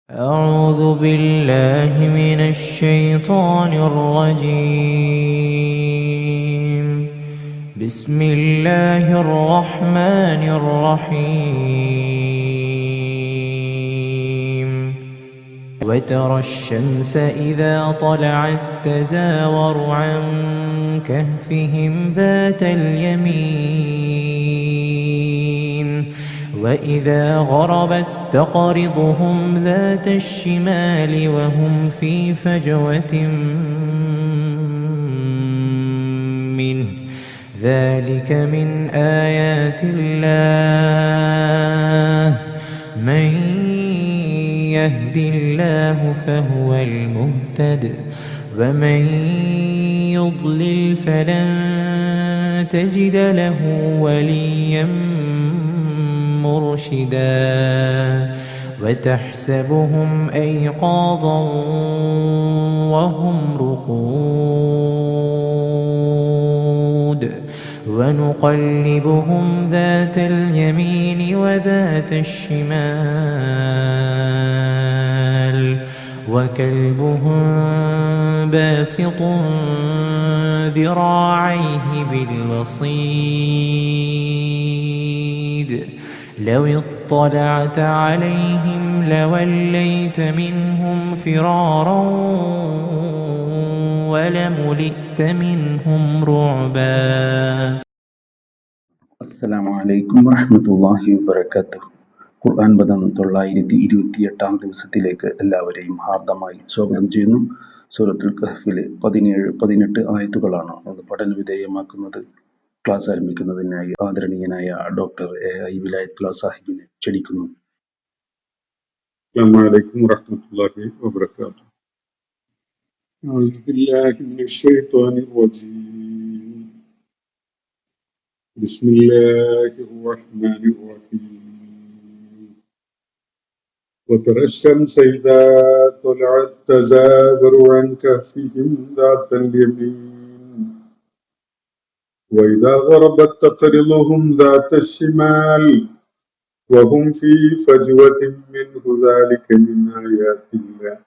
أعوذ بالله من الشيطان الرجيم. بسم الله الرحمن الرحيم. وترى الشمس إذا طلعت تزاور عن كهفهم ذات اليمين وإذا غربت تقرضهم ذات الشمال وهم في فجوة منه ذلك من آيات الله من يهد الله فهو المهتد ومن يضلل فلن تجد له وليا مرشدا وتحسبهم أيقاظا وهم رقود ونقلبهم ذات اليمين وذات الشمال وكلبهم باسط ذراعيه بالوصيد لو اطلعت عليهم لوليت منهم فرارا ولملئت منهم رعبا. അസ്സലാമു അലൈക്കും വറഹ്മത്തുള്ളാഹി വബറകാതുഹു. ഖുർആൻ പദം 928 ദിവസത്തിലേക്ക് എല്ലാവരെയും ഹാർദമായി സ്വാഗതം ചെയ്യുന്നു. സൂറത്തുൽ കഹ്ഫിലെ 17-18 ആയത്തുകളാണ് നമ്മൾ പഠന വിധേയമാക്കുന്നത്. ക്ലാസ് ആരംഭിക്കുന്നതിനായി ആദരണീയനായ ഡോക്ടർ എ വിലായത്ത് ക്ലാസ് സാഹിബിനെ ക്ഷണിക്കുന്നു. السلام عليكم ورحمة الله وبركاته. أعوذ بالله من الشيطان الرجيم. بسم الله الرحمن الرحيم. وترى الشمس إذا طلعت تزاور عن كهفهم ذات اليمين وإذا غربت تقرضهم ذات الشمال وهم في فجوة منه ذلك من آيات الله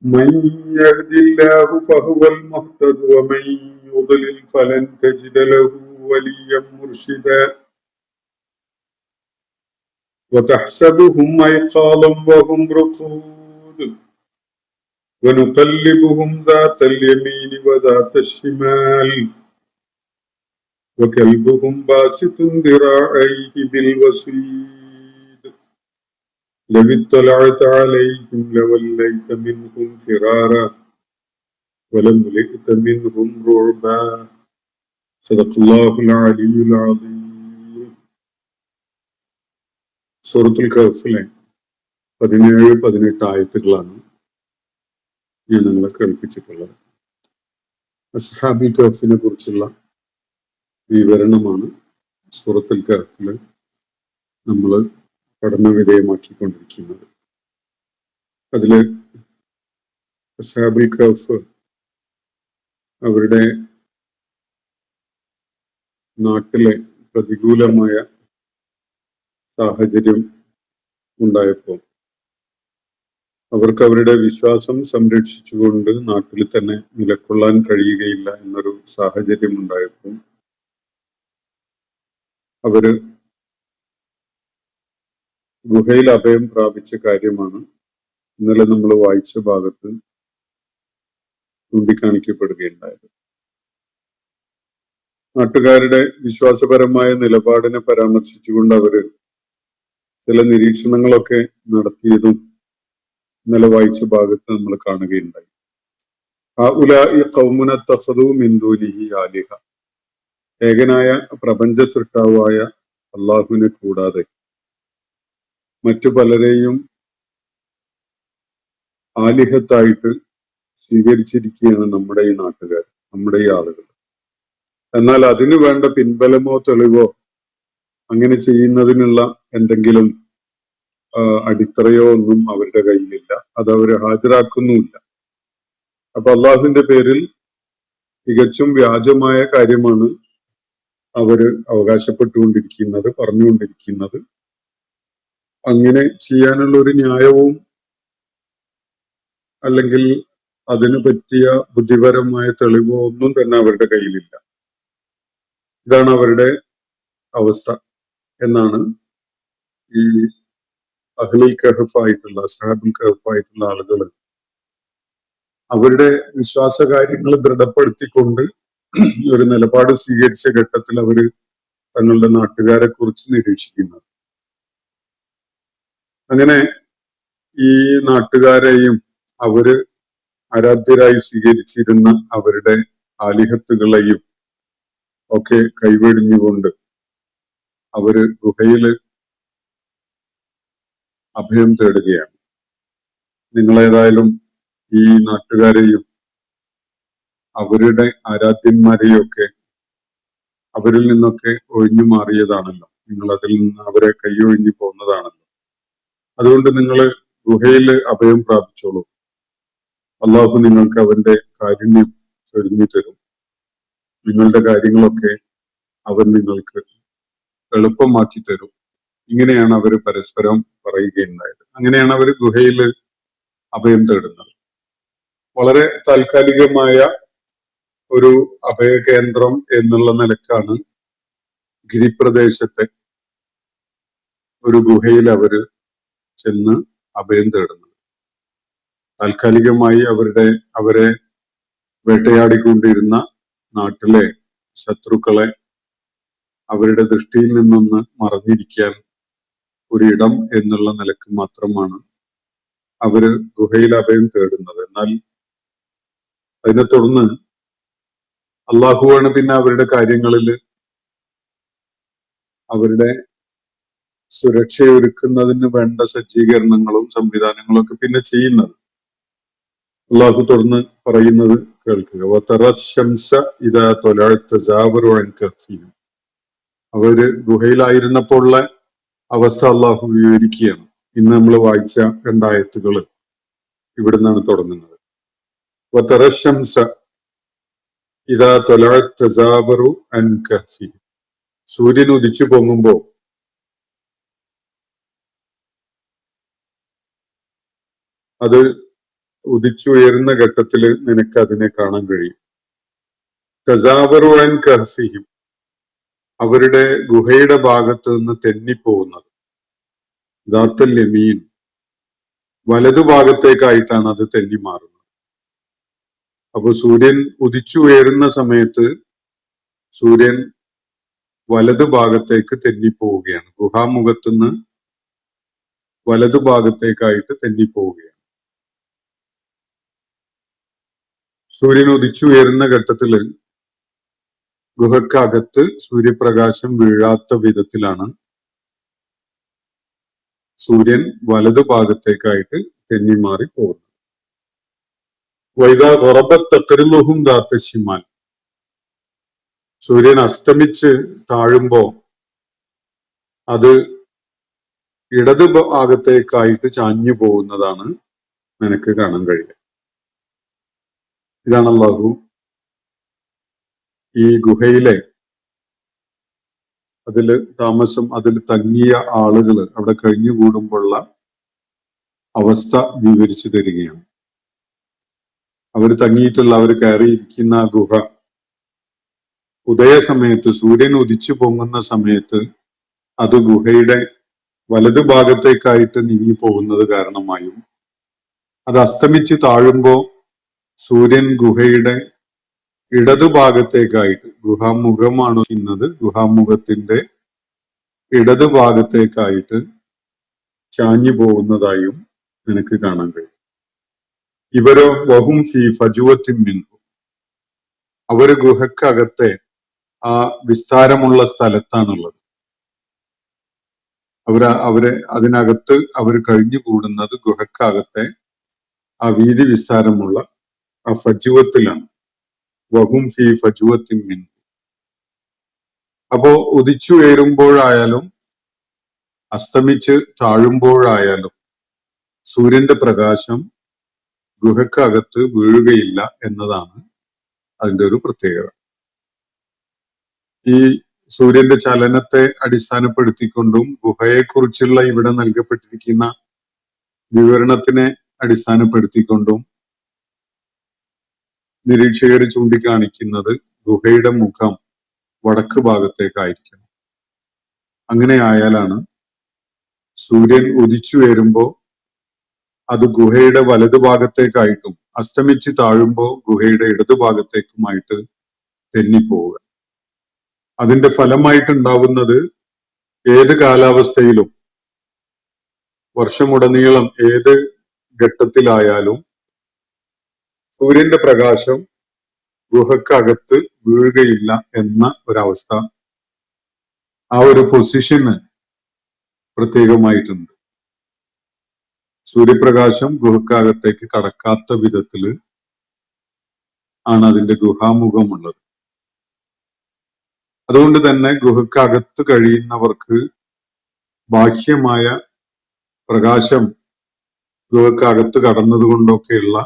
من يهد الله فهو المهتد ومن يضلل فلن تجد له وليا مرشدا وتحسبهم أيقاظا وهم رقود ونقلبهم ذات اليمين وذات الشمال وكلبهم باسط ذراعيه بالوصيد لو اطلعت عليهم لوليت منهم فرارا ولملئت منهم رعبا صدق الله العلي العظيم. സൂറത്തുൽ കഹ്ഫിലെ 17-18 ആയത്തുകളാണ് ഞാൻ നിങ്ങളെ കേൾപ്പിച്ചിട്ടുള്ളത്. അസ്ഹാബുൽ കഹ്ഫിനെ കുറിച്ചുള്ള വിവരണമാണ് സൂറത്തുൽ കഹ്ഫില് നമ്മൾ പഠന വിധേയമാക്കിക്കൊണ്ടിരിക്കുന്നത്. അതില് അസ്ഹാബുൽ കഹ്ഫ് അവരുടെ നാട്ടിലെ പ്രതികൂലമായ സാഹചര്യം ഉണ്ടായപ്പോൾ അവർക്ക് അവരുടെ വിശ്വാസം സംരക്ഷിച്ചുകൊണ്ട് നാട്ടിൽ തന്നെ നിലകൊള്ളാൻ കഴിയുകയില്ല എന്നൊരു സാഹചര്യം ഉണ്ടായപ്പോൾ അവര് ഗുഹയിൽ അഭയം പ്രാപിച്ച കാര്യമാണ് ഇന്നലെ നമ്മൾ വായിച്ച ഭാഗത്ത് ചൂണ്ടിക്കാണിക്കപ്പെടുകയുണ്ടായത്. നാട്ടുകാരുടെ വിശ്വാസപരമായ നിലപാടിനെ പരാമർശിച്ചുകൊണ്ട് അവര് ചില നിരീക്ഷണങ്ങളൊക്കെ നടത്തിയതും ഇന്നലെ വായിച്ച ഭാഗത്ത് നമ്മൾ കാണുകയുണ്ടായി. ഹഉലാഇ ഖൗമുന തഖദൂ മിൻ ദൂനിഹി ആലിഹ, ഏകനായ പ്രപഞ്ച സൃഷ്ടാവായ അള്ളാഹുവിനെ കൂടാതെ മറ്റു പലരെയും ആലിഹത്തായിട്ട് സ്വീകരിച്ചിരിക്കുകയാണ് നമ്മുടെ ഈ നാട്ടുകാർ, നമ്മുടെ ഈ ആളുകൾ. എന്നാൽ അതിനു വേണ്ട പിൻബലമോ തെളിവോ അങ്ങനെ ചെയ്യുന്നതിനുള്ള എന്തെങ്കിലും അടിത്തറയോ ഒന്നും അവരുടെ കയ്യിലില്ല. അത് അവര് ഹാജരാക്കുന്നുമില്ല. അപ്പൊ അള്ളാഹുവിന്റെ പേരിൽ തികച്ചും വ്യാജമായ കാര്യമാണ് അവര് അവകാശപ്പെട്ടുകൊണ്ടിരിക്കുന്നത്, പറഞ്ഞുകൊണ്ടിരിക്കുന്നത്. അങ്ങനെ ചെയ്യാനുള്ള ഒരു ന്യായവും അല്ലെങ്കിൽ അതിനു പറ്റിയ ബുദ്ധിപരമായ തെളിവോ ഒന്നും തന്നെ അവരുടെ കയ്യിലില്ല. ഇതാണ് അവരുടെ അവസ്ഥ എന്നാണ് ഈ അഹ്ലുൽ കഹഫായിട്ടുള്ള അസ്ഹാബുൽ കഹഫായിട്ടുള്ള ആളുകൾ അവരുടെ വിശ്വാസ കാര്യങ്ങൾ ദൃഢപ്പെടുത്തിക്കൊണ്ട് ഒരു നിലപാട് സ്വീകരിച്ച ഘട്ടത്തിൽ അവര് തങ്ങളുടെ നാട്ടുകാരെ കുറിച്ച് നിരീക്ഷിക്കുന്നത്. അങ്ങനെ ഈ നാട്ടുകാരെയും അവര് ആരാധ്യരായി സ്വീകരിച്ചിരുന്ന അവരുടെ ആലിഹത്തുകളെയും ഒക്കെ കൈവെടിഞ്ഞുകൊണ്ട് അവര് ഗുഹയില് അഭയം തേടുകയാണ്. നിങ്ങളേതായാലും ഈ നാട്ടുകാരെയും അവരുടെ ആരാധ്യന്മാരെയും ഒക്കെ അവരിൽ നിന്നൊക്കെ ഒഴിഞ്ഞു മാറിയതാണല്ലോ, നിങ്ങൾ അതിൽ നിന്ന് അവരെ കൈയൊഴിഞ്ഞു പോകുന്നതാണല്ലോ. അതുകൊണ്ട് നിങ്ങൾ ഗുഹയിൽ അഭയം പ്രാപിച്ചോളൂ. അള്ളാഹു നിങ്ങൾക്ക് അവന്റെ കാരുണ്യം ചൊരിഞ്ഞു തരും. നിങ്ങളുടെ കാര്യങ്ങളൊക്കെ അവൻ നിങ്ങൾക്ക് എളുപ്പമാക്കി തരും. ഇങ്ങനെയാണ് അവർ പരസ്പരം പറയുകയുണ്ടായത്. അങ്ങനെയാണ് അവർ ഗുഹയിൽ അഭയം തേടുന്നത്. വളരെ താൽക്കാലികമായ ഒരു അഭയകേന്ദ്രം എന്നുള്ള നിലക്കാണ് ഗിരിപ്രദേശത്തെ ഒരു ഗുഹയിൽ അവര് ചെന്ന് അഭയം തേടുന്നത്. താൽക്കാലികമായി അവരെ വേട്ടയാടിക്കൊണ്ടിരുന്ന നാട്ടിലെ ശത്രുക്കളെ അവരുടെ ദൃഷ്ടിയിൽ നിന്നൊന്ന് മറഞ്ഞിരിക്കാൻ ഒരിടം എന്നുള്ള നിലക്ക് മാത്രമാണ് അവര് ഗുഹയിൽ അഭയം തേടുന്നത്. എന്നാൽ അതിനെ തുടർന്ന് അള്ളാഹുവാണ് പിന്നെ അവരുടെ കാര്യങ്ങളിൽ അവരുടെ സുരക്ഷയൊരുക്കുന്നതിന് വേണ്ട സജ്ജീകരണങ്ങളും സംവിധാനങ്ങളും ഒക്കെ പിന്നെ ചെയ്യുന്നത്. അള്ളാഹു തുടർന്ന് പറയുന്നത് കേൾക്കുക. അവര് ഗുഹയിലായിരുന്നപ്പോൾ ഉള്ള അവസ്ഥ അള്ളാഹു വിവരിക്കുകയാണ്. ഇന്ന് നമ്മൾ വായിച്ച രണ്ടായത്തുകൾ ഇവിടുന്നാണ് തുടങ്ങുന്നത്. സൂര്യൻ ഉദിച്ചു പൊങ്ങുമ്പോ അത് ഉദിച്ചുയരുന്ന ഘട്ടത്തിൽ നിനക്ക് അതിനെ കാണാൻ കഴിയും. തസാവറു അൻ കഹ്ഫിഹിം, അവരുടെ ഗുഹയുടെ ഭാഗത്ത് നിന്ന് തെന്നിപ്പോകുന്നത്. ദാത്തൽ യമീൻ, വലതുഭാഗത്തേക്കായിട്ടാണ് അത് തെന്നി മാറുന്നത്. അപ്പൊ സൂര്യൻ ഉദിച്ചുയരുന്ന സമയത്ത് സൂര്യൻ വലതുഭാഗത്തേക്ക് തെന്നിപ്പോവുകയാണ്. ഗുഹാമുഖത്തുനിന്ന് വലതുഭാഗത്തേക്കായിട്ട് തെന്നിപ്പോവുകയാണ്. സൂര്യൻ ഉദിച്ചുയരുന്ന ഘട്ടത്തില് ഗുഹക്കകത്ത് സൂര്യപ്രകാശം വീഴാത്ത വിധത്തിലാണ് സൂര്യൻ വലതുഭാഗത്തേക്കായിട്ട് തെന്നിമാറി പോകുന്നത്. വൈദാ ഖറബത് തഖ്രിലുഹും ദാത്ത ശിമാൽ, സൂര്യൻ അസ്തമിച്ച് താഴുമ്പോ അത് ഇടത് ഭാഗത്തേക്കായിട്ട് ചാഞ്ഞു പോകുന്നതാണ് നിനക്ക് കാണാൻ കഴിയുക. ഇതാണ് അല്ലാഹു ഈ ഗുഹയിലെ അതില് താമസം, അതിൽ തങ്ങിയ ആളുകൾ അവിടെ കഴിഞ്ഞുകൂടുമ്പോഴുള്ള അവസ്ഥ വിവരിച്ചു തരികയാണ്. അവർ തങ്ങിയിട്ടുള്ള, അവർ കയറിയിരിക്കുന്ന ആ ഗുഹ ഉദയസമയത്ത് സൂര്യൻ ഉദിച്ചു പൊങ്ങുന്ന സമയത്ത് അത് ഗുഹയുടെ വലതുഭാഗത്തേക്കായിട്ട് നീങ്ങി പോകുന്നത് കാരണമായും അത് അസ്തമിച്ച് താഴുമ്പോ സൂര്യൻ ഗുഹയുടെ ഇടതുഭാഗത്തേക്കായിട്ട്, ഗുഹാമുഖമാണ് ഇന്നത്, ഗുഹാമുഖത്തിന്റെ ഇടതുഭാഗത്തേക്കായിട്ട് ചാഞ്ഞു പോകുന്നതായും നിനക്ക് കാണാൻ കഴിയും. ഇവരോ വഹും ഫി ഫജുവത്തിൻ മിൻഹു, അവര് ഗുഹക്കകത്തെ ആ വിസ്താരമുള്ള സ്ഥലത്താണുള്ളത്. അവരെ അതിനകത്ത് അവർ കഴിഞ്ഞുകൂടുന്നത് ഗുഹക്കകത്തെ ആ വീതി വിസ്താരമുള്ള ആ ഫജുവത്തിലാണ്. വഹും ഫി ഫജുവത്തിൻ മിൻഹു. അപ്പോ ഉദിച്ചുയരുമ്പോഴായാലും അസ്തമിച്ച് താഴുമ്പോഴായാലും സൂര്യന്റെ പ്രകാശം ഗുഹക്കകത്ത് വീഴുകയില്ല എന്നതാണ് അതിന്റെ ഒരു പ്രത്യേകത. ഈ സൂര്യന്റെ ചലനത്തെ അടിസ്ഥാനപ്പെടുത്തിക്കൊണ്ടും ഗുഹയെക്കുറിച്ചുള്ള ഇവിടെ നൽകപ്പെട്ടിരിക്കുന്ന വിവരണത്തിനെ അടിസ്ഥാനപ്പെടുത്തിക്കൊണ്ടും നിരീക്ഷകർ ചൂണ്ടിക്കാണിക്കുന്നത് ഗുഹയുടെ മുഖം വടക്ക് ഭാഗത്തേക്കായിരിക്കണം. അങ്ങനെ ആയാലാണ് സൂര്യൻ ഉദിച്ചു വരുമ്പോ അത് ഗുഹയുടെ വലതുഭാഗത്തേക്കായിട്ടും അസ്തമിച്ച് താഴുമ്പോ ഗുഹയുടെ ഇടതുഭാഗത്തേക്കുമായിട്ട് തെന്നിപ്പോവുക. അതിന്റെ ഫലമായിട്ടുണ്ടാവുന്നത് ഏത് കാലാവസ്ഥയിലും വർഷമുടനീളം ഏത് ഘട്ടത്തിലായാലും സൂര്യന്റെ പ്രകാശം ഗുഹക്കകത്ത് വീഴുകയില്ല എന്ന ഒരവസ്ഥ, ആ ഒരു പൊസിഷന് പ്രത്യേകമായിട്ടുണ്ട്. സൂര്യപ്രകാശം ഗുഹക്കകത്തേക്ക് കടക്കാത്ത വിധത്തില് ആണ് അതിന്റെ ഗുഹാമുഖമുള്ളത്. അതുകൊണ്ട് തന്നെ ഗുഹക്കകത്ത് കഴിയുന്നവർക്ക് ബാഹ്യമായ പ്രകാശം ഗുഹക്കകത്ത് കടന്നതുകൊണ്ടൊക്കെയുള്ള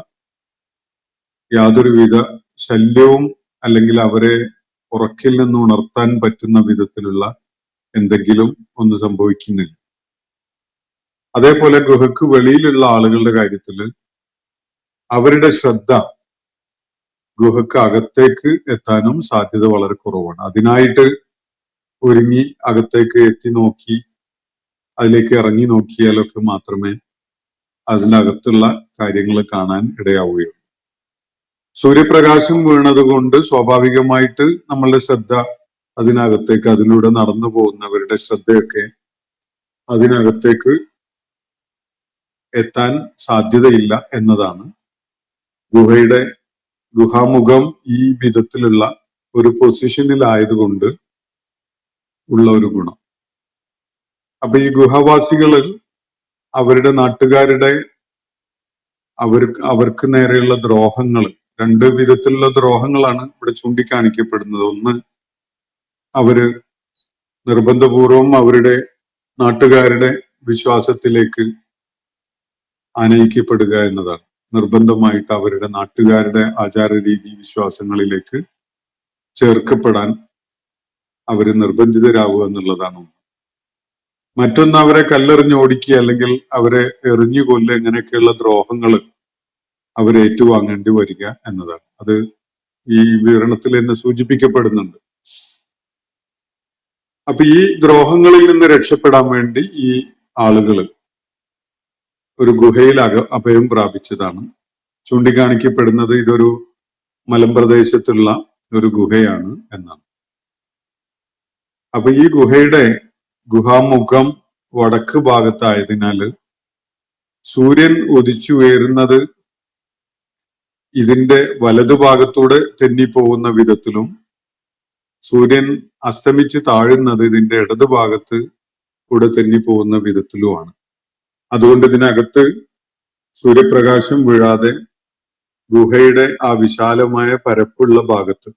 യാതൊരുവിധ ശല്യവും അല്ലെങ്കിൽ അവരെ ഉറക്കിൽ നിന്ന് ഉണർത്താൻ പറ്റുന്ന വിധത്തിലുള്ള എന്തെങ്കിലും ഒന്ന് സംഭവിക്കുന്നില്ല. അതേപോലെ ഗുഹക്ക് വെളിയിലുള്ള ആളുകളുടെ കാര്യത്തില് അവരുടെ ശ്രദ്ധ ഗുഹക്ക് അകത്തേക്ക് എത്താനും സാധ്യത വളരെ കുറവാണ്. അതിനായിട്ട് ഒരുങ്ങി അകത്തേക്ക് എത്തി നോക്കി അതിലേക്ക് ഇറങ്ങി നോക്കിയാലൊക്കെ മാത്രമേ അതിനകത്തുള്ള കാര്യങ്ങൾ കാണാൻ ഇടയാവുകയുള്ളൂ. സൂര്യപ്രകാശം വീണത് കൊണ്ട് സ്വാഭാവികമായിട്ട് നമ്മളുടെ ശ്രദ്ധ അതിനകത്തേക്ക്, അതിലൂടെ നടന്നു പോകുന്നവരുടെ ശ്രദ്ധയൊക്കെ അതിനകത്തേക്ക് എത്താൻ സാധ്യതയില്ല എന്നതാണ് ഗുഹാമുഖം ഈ വിധത്തിലുള്ള ഒരു പൊസിഷനിലായതുകൊണ്ട് ഉള്ള ഒരു ഗുണം. അപ്പൊ ഈ ഗുഹവാസികള് അവരുടെ നാട്ടുകാരുടെ അവർക്ക് നേരെയുള്ള ദ്രോഹങ്ങൾ, രണ്ട് വിധത്തിലുള്ള ദ്രോഹങ്ങളാണ് ഇവിടെ ചൂണ്ടിക്കാണിക്കപ്പെടുന്നത്. ഒന്ന്, അവര് നിർബന്ധപൂർവം അവരുടെ നാട്ടുകാരുടെ വിശ്വാസത്തിലേക്ക് ആനയിക്കപ്പെടുക എന്നതാണ്. നിർബന്ധമായിട്ട് അവരുടെ നാട്ടുകാരുടെ ആചാരരീതി വിശ്വാസങ്ങളിലേക്ക് ചേർക്കപ്പെടാൻ അവര് നിർബന്ധിതരാവുക എന്നുള്ളതാണ്. മറ്റൊന്ന്, അവരെ കല്ലെറിഞ്ഞ് ഓടിക്കുക അല്ലെങ്കിൽ അവരെ എറിഞ്ഞു കൊല്ലുക, ഇങ്ങനെയൊക്കെയുള്ള ദ്രോഹങ്ങൾ അവരെ ഏറ്റുവാങ്ങേണ്ടി വരിക എന്നതാണ്. അത് ഈ വിവരണത്തിൽ തന്നെ സൂചിപ്പിക്കപ്പെടുന്നുണ്ട്. അപ്പൊ ഈ ദ്രോഹങ്ങളിൽ നിന്ന് രക്ഷപ്പെടാൻ വേണ്ടി ഈ ആളുകൾ ഒരു ഗുഹയിൽ അഭയം പ്രാപിച്ചതാണ്. ചൂണ്ടിക്കാണിക്കപ്പെടുന്നത് ഇതൊരു മലമ്പ്രദേശത്തുള്ള ഒരു ഗുഹയാണ് എന്നാണ്. അപ്പൊ ഈ ഗുഹാമുഖം വടക്ക് ഭാഗത്തായതിനാല് സൂര്യൻ ഉദിച്ചു ഉയരുന്നത് ഇതിന്റെ വലതുഭാഗത്തൂടെ തെന്നിപ്പോകുന്ന വിധത്തിലും സൂര്യൻ അസ്തമിച്ച് താഴുന്നത് ഇതിന്റെ ഇടതുഭാഗത്ത് കൂടെ തെന്നിപ്പോകുന്ന വിധത്തിലുമാണ്. അതുകൊണ്ട് ഇതിനകത്ത് സൂര്യപ്രകാശം വീഴാതെ ഗുഹയുടെ ആ വിശാലമായ പരപ്പുള്ള ഭാഗത്ത്,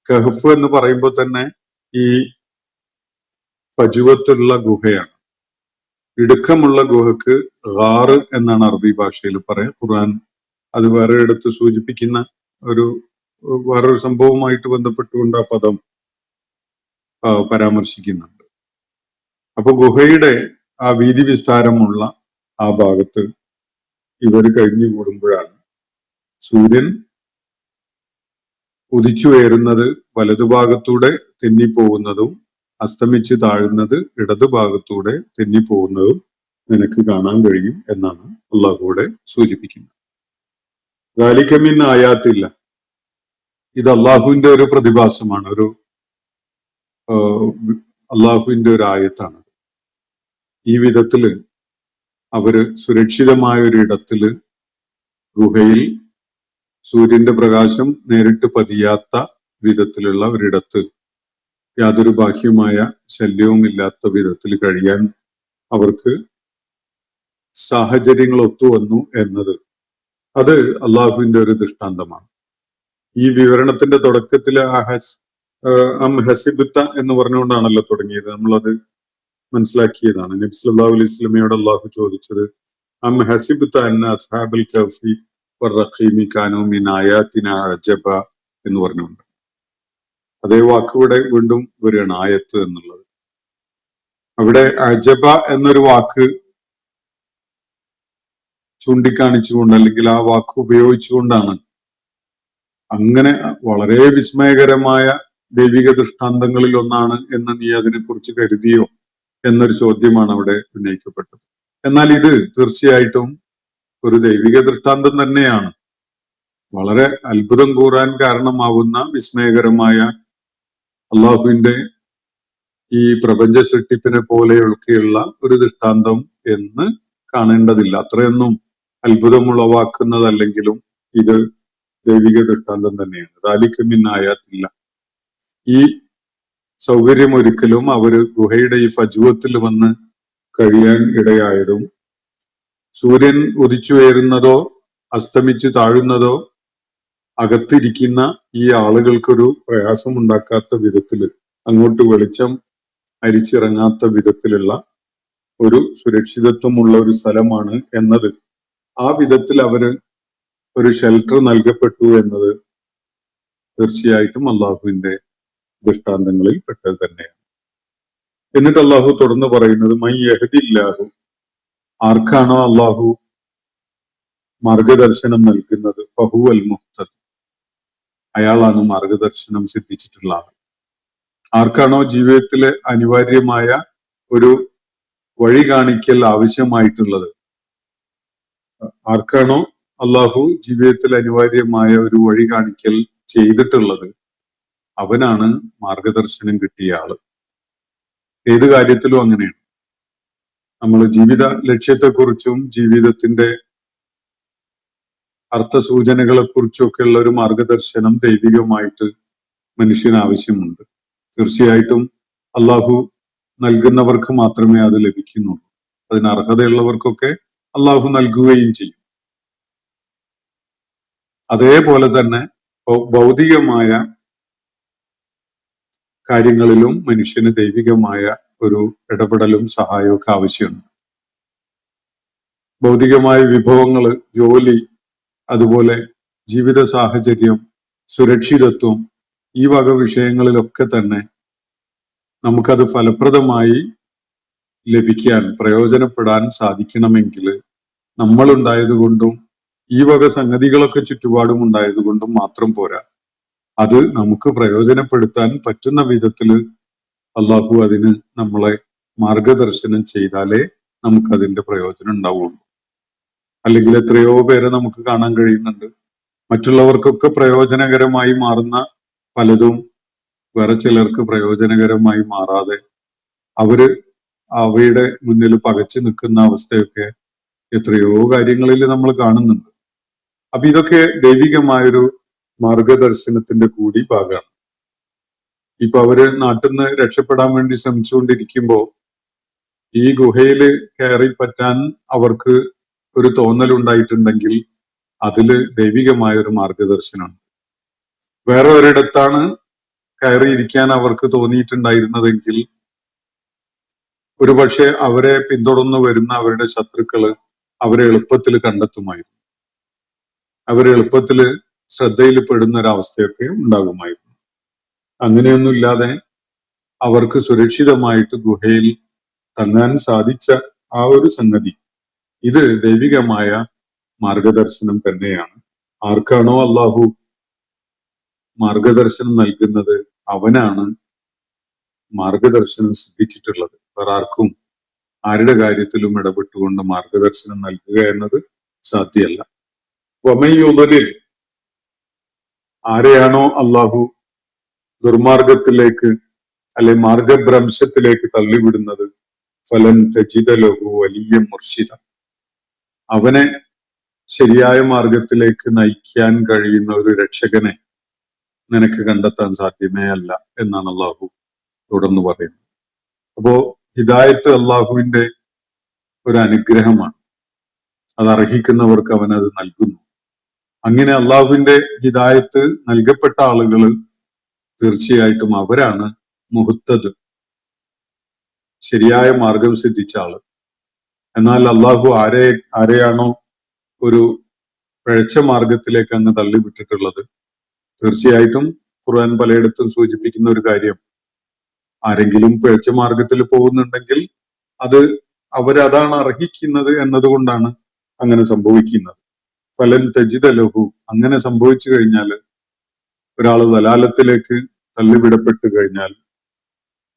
കഹഫ് എന്ന് പറയുമ്പോൾ തന്നെ ഈ പജുവത്തുള്ള ഗുഹയാണ്. ഇടുക്കമുള്ള ഗുഹക്ക് ഗാറ് എന്നാണ് അറബി ഭാഷയിൽ പറയാം. ഖുർആൻ അത് വേറെ എടുത്ത് സൂചിപ്പിക്കുന്ന വേറൊരു സംഭവവുമായിട്ട് ബന്ധപ്പെട്ടുകൊണ്ട് ആ പദം പരാമർശിക്കുന്നുണ്ട്. അപ്പൊ ഗുഹയുടെ ആ വീതി വിസ്താരമുള്ള ആ ഭാഗത്ത് ഇവർ കഴിഞ്ഞുകൂടുമ്പോഴാണ് സൂര്യൻ ഉദിച്ചുയരുന്നത് വലതുഭാഗത്തൂടെ തെന്നിപ്പോകുന്നതും അസ്തമിച്ച് താഴുന്നത് ഇടതുഭാഗത്തൂടെ തെന്നിപ്പോകുന്നതും നിനക്ക് കാണാൻ കഴിയും എന്നാണ് അള്ളാഹുവിടെ സൂചിപ്പിക്കുന്നത്. ഗാലിക്കമിൻ ആയാത്തില്ല, ഇത് അള്ളാഹുവിന്റെ ഒരു പ്രതിഭാസമാണ്, അള്ളാഹുവിന്റെ ഒരു ആയത്താണ്. ഈ വിധത്തില് അവര് സുരക്ഷിതമായ ഒരു ഇടത്തില് ഗുഹയിൽ സൂര്യന്റെ പ്രകാശം നേരിട്ട് പതിയാത്ത വിധത്തിലുള്ള ഒരിടത്ത് യാതൊരു ബാഹ്യമായ ശല്യവും ഇല്ലാത്ത വിധത്തിൽ കഴിയാൻ അവർക്ക് സാഹചര്യങ്ങൾ ഒത്തുവന്നു എന്നത് അത് അള്ളാഹുവിന്റെ ഒരു ദൃഷ്ടാന്തമാണ്. ഈ വിവരണത്തിന്റെ തുടക്കത്തില് ഹസിബുത്ത എന്ന് പറഞ്ഞുകൊണ്ടാണല്ലോ തുടങ്ങിയത്. നമ്മളത് മനസ്സിലാക്കിയതാണ്. നബി സല്ലല്ലാഹു അലൈഹി വസല്ലമയോട് അള്ളാഹു ചോദിച്ചത് ഹസിബുത്ത അന്ന അസ്ഹാബുൽ കഹ്ഫി വറഖീമി കാനൂ മിൻ ആയാതിനാ അജബ എന്ന് പറഞ്ഞുകൊണ്ട്. അതേ വാക്കിവിടെ വീണ്ടും വരികയാണ് ആയത്ത് എന്നുള്ളത്. അവിടെ അജബ എന്നൊരു വാക്ക് ചൂണ്ടിക്കാണിച്ചുകൊണ്ട് അല്ലെങ്കിൽ ആ വാക്ക് ഉപയോഗിച്ചുകൊണ്ടാണ് അങ്ങനെ വളരെ വിസ്മയകരമായ ദൈവിക ദൃഷ്ടാന്തങ്ങളിൽ ഒന്നാണ് എന്ന് നീ അതിനെക്കുറിച്ച് കരുതിയോ എന്നൊരു ചോദ്യമാണ് അവിടെ ഉന്നയിക്കപ്പെട്ടത്. എന്നാൽ ഇത് തീർച്ചയായിട്ടും ഒരു ദൈവിക ദൃഷ്ടാന്തം തന്നെയാണ്. വളരെ അത്ഭുതം കൂറാൻ കാരണമാവുന്ന വിസ്മയകരമായ അള്ളാഹുവിന്റെ ഈ പ്രപഞ്ച സൃഷ്ടിപ്പിനെ പോലെയൊക്കെയുള്ള ഒരു ദൃഷ്ടാന്തം എന്ന് കാണേണ്ടതില്ല. അത്രയൊന്നും അത്ഭുതമുളവാക്കുന്നതല്ലെങ്കിലും ഇത് ദൈവിക ദൃഷ്ടാന്തം തന്നെയാണ്. ദാലിക്കമിന്നായാത്തില്ല. ഈ സൗകര്യമൊരുക്കലും അവര് ഗുഹയുടെ ഈ ഫജ്വത്തിൽ വന്ന് കഴിയാൻ ഇടയായതും സൂര്യൻ ഉദിച്ചുയരുന്നതോ അസ്തമിച്ച് താഴുന്നതോ അകത്തിരിക്കുന്ന ഈ ആളുകൾക്കൊരു പ്രയാസം ഉണ്ടാക്കാത്ത വിധത്തില്, അങ്ങോട്ട് വെളിച്ചം അരിച്ചിറങ്ങാത്ത വിധത്തിലുള്ള ഒരു സുരക്ഷിതത്വമുള്ള ഒരു സ്ഥലമാണ് എന്നത്, ആ വിധത്തിൽ അവര് ഒരു ഷെൽട്ടർ നൽകപ്പെട്ടു എന്നത് തീർച്ചയായിട്ടും അള്ളാഹുവിന്റെ ദൃഷ്ടാന്തങ്ങളിൽ പെട്ടത് തന്നെയാണ്. എന്നിട്ട് അള്ളാഹു തുടർന്ന് പറയുന്നത് മൈ യഹ്ദില്ലാഹു, ആർക്കാണോ അള്ളാഹു മാർഗദർശനം നൽകുന്നത്, ഫഹുവൽ മുഹ്തദ്, അയാളാണ് മാർഗദർശനം സിദ്ധിച്ചിട്ടുള്ള ആൾ. ആർക്കാണോ ജീവിതത്തിലെ അനിവാര്യമായ ഒരു വഴി കാണിക്കൽ ആവശ്യമായിട്ടുള്ളത്, ആർക്കാണോ അള്ളാഹു ജീവിതത്തിൽ അനിവാര്യമായ ഒരു വഴി കാണിക്കൽ ചെയ്തിട്ടുള്ളത്, അവനാണ് മാർഗദർശനം കിട്ടിയ ആള്. ഏത് കാര്യത്തിലും അങ്ങനെയാണ്. നമ്മൾ ജീവിത ലക്ഷ്യത്തെക്കുറിച്ചും ജീവിതത്തിന്റെ അർത്ഥസൂചനകളെ കുറിച്ചൊക്കെ ഉള്ള ഒരു മാർഗദർശനം ദൈവികമായിട്ട് മനുഷ്യന് ആവശ്യമുണ്ട്. തീർച്ചയായിട്ടും അള്ളാഹു നൽകുന്നവർക്ക് മാത്രമേ അത് ലഭിക്കുന്നുള്ളൂ. അതിന് അർഹതയുള്ളവർക്കൊക്കെ അള്ളാഹു നൽകുകയും ചെയ്യും. അതേപോലെ തന്നെ ഭൗതികമായ കാര്യങ്ങളിലും മനുഷ്യന് ദൈവികമായ ഒരു ഇടപെടലും സഹായവും ഒക്കെ ആവശ്യമുണ്ട്. ഭൗതികമായ വിഭവങ്ങള്, ജോലി, അതുപോലെ ജീവിത സാഹചര്യം, സുരക്ഷിതത്വം, ഈ വക വിഷയങ്ങളിലൊക്കെ തന്നെ നമുക്കത് ഫലപ്രദമായി ലഭിക്കാൻ, പ്രയോജനപ്പെടാൻ സാധിക്കണമെങ്കിൽ നമ്മളുണ്ടായതുകൊണ്ടും ഈ വക സംഗതികളൊക്കെ ചുറ്റുപാടും ഉണ്ടായതുകൊണ്ടും മാത്രം പോരാ. അത് നമുക്ക് പ്രയോജനപ്പെടുത്താൻ പറ്റുന്ന വിധത്തിൽ അള്ളാഹു അതിന് നമ്മളെ മാർഗദർശനം ചെയ്താലേ നമുക്കതിന്റെ പ്രയോജനം ഉണ്ടാവുള്ളൂ. അല്ലെങ്കിൽ എത്രയോ പേരെ നമുക്ക് കാണാൻ കഴിയുന്നുണ്ട്, മറ്റുള്ളവർക്കൊക്കെ പ്രയോജനകരമായി മാറുന്ന പലതും വേറെ ചിലർക്ക് പ്രയോജനകരമായി മാറാതെ അവര് അവയുടെ മുന്നിൽ പകച്ചു നിൽക്കുന്ന അവസ്ഥയൊക്കെ എത്രയോ കാര്യങ്ങളിൽ നമ്മൾ കാണുന്നുണ്ട്. അപ്പൊ ഇതൊക്കെ ദൈവികമായൊരു മാർഗദർശനത്തിന്റെ കൂടി ഭാഗമാണ്. ഇപ്പൊ അവര് നാട്ടിൽ നിന്ന് രക്ഷപ്പെടാൻ വേണ്ടി ശ്രമിച്ചുകൊണ്ടിരിക്കുമ്പോ ഈ ഗുഹയിൽ കയറി പറ്റാൻ അവർക്ക് ഒരു തോന്നലുണ്ടായിട്ടുണ്ടെങ്കിൽ അതില് ദൈവികമായ ഒരു മാർഗദർശനമാണ്. വേറെ ഒരിടത്താണ് കയറിയിരിക്കാൻ അവർക്ക് തോന്നിയിട്ടുണ്ടായിരുന്നതെങ്കിൽ ഒരുപക്ഷെ അവരെ പിന്തുടർന്നു വരുന്ന അവരുടെ ശത്രുക്കള് അവരെ എളുപ്പത്തിൽ കണ്ടെത്തുമായിരുന്നു. അവരെ എളുപ്പത്തിൽ ശ്രദ്ധയിൽ പെടുന്ന ഒരവസ്ഥയൊക്കെ ഉണ്ടാകുമായിരുന്നു. അങ്ങനെയൊന്നുമില്ലാതെ അവർക്ക് സുരക്ഷിതമായിട്ട് ഗുഹയിൽ തങ്ങാൻ സാധിച്ച ആ ഒരു സംഗതി, ഇത് ദൈവികമായ മാർഗദർശനം തന്നെയാണ്. ആർക്കാണോ അള്ളാഹു മാർഗദർശനം നൽകുന്നത്, അവനാണ് മാർഗദർശനം സിദ്ധിച്ചിട്ടുള്ളത്. വേറെ ആർക്കും ആരുടെ കാര്യത്തിലും ഇടപെട്ടുകൊണ്ട് മാർഗദർശനം നൽകുക എന്നത് സാധ്യമല്ല. വമയുദലിൽ, ആരെയാണോ അള്ളാഹു ദുർമാർഗത്തിലേക്ക് അല്ലെ മാർഗഭ്രംശത്തിലേക്ക് തള്ളിവിടുന്നത്, ഫലൻ തജിദ ലഹു വലിയ മുർഷിദ, അവനെ ശരിയായ മാർഗത്തിലേക്ക് നയിക്കാൻ കഴിയുന്ന ഒരു രക്ഷകനെ നിനക്ക് കണ്ടെത്താൻ സാധ്യമേ അല്ല എന്നാണ് അള്ളാഹു തുടർന്ന് പറയുന്നത്. അപ്പോ ഹിദായത്ത് അള്ളാഹുവിന്റെ ഒരു അനുഗ്രഹമാണ്. അത് അർഹിക്കുന്നവർക്ക് അവൻ അത് നൽകുന്നു. അങ്ങനെ അള്ളാഹുവിന്റെ ഹിദായത്ത് നൽകപ്പെട്ട ആളുകൾ തീർച്ചയായിട്ടും അവരാണ് മുഹ്തദ്, ശരിയായ മാർഗം സിദ്ധിച്ച ആള്. എന്നാൽ അള്ളാഹു ആരെയാണോ ഒരു പിഴച്ച മാർഗത്തിലേക്ക് അങ്ങ് തള്ളിവിട്ടിട്ടുള്ളത്, തീർച്ചയായിട്ടും ഖുർആൻ പലയിടത്തും സൂചിപ്പിക്കുന്ന ഒരു കാര്യം, ആരെങ്കിലും പിഴച്ച മാർഗത്തിൽ പോകുന്നുണ്ടെങ്കിൽ അത് അവരതാണ് അർഹിക്കുന്നത് എന്നതുകൊണ്ടാണ് അങ്ങനെ സംഭവിക്കുന്നത്. ഫലൻ തജിദ ലഹു, അങ്ങനെ സംഭവിച്ചു കഴിഞ്ഞാൽ, ഒരാൾ ദലാലത്തിലേക്ക് തള്ളിവിടപ്പെട്ടു കഴിഞ്ഞാൽ,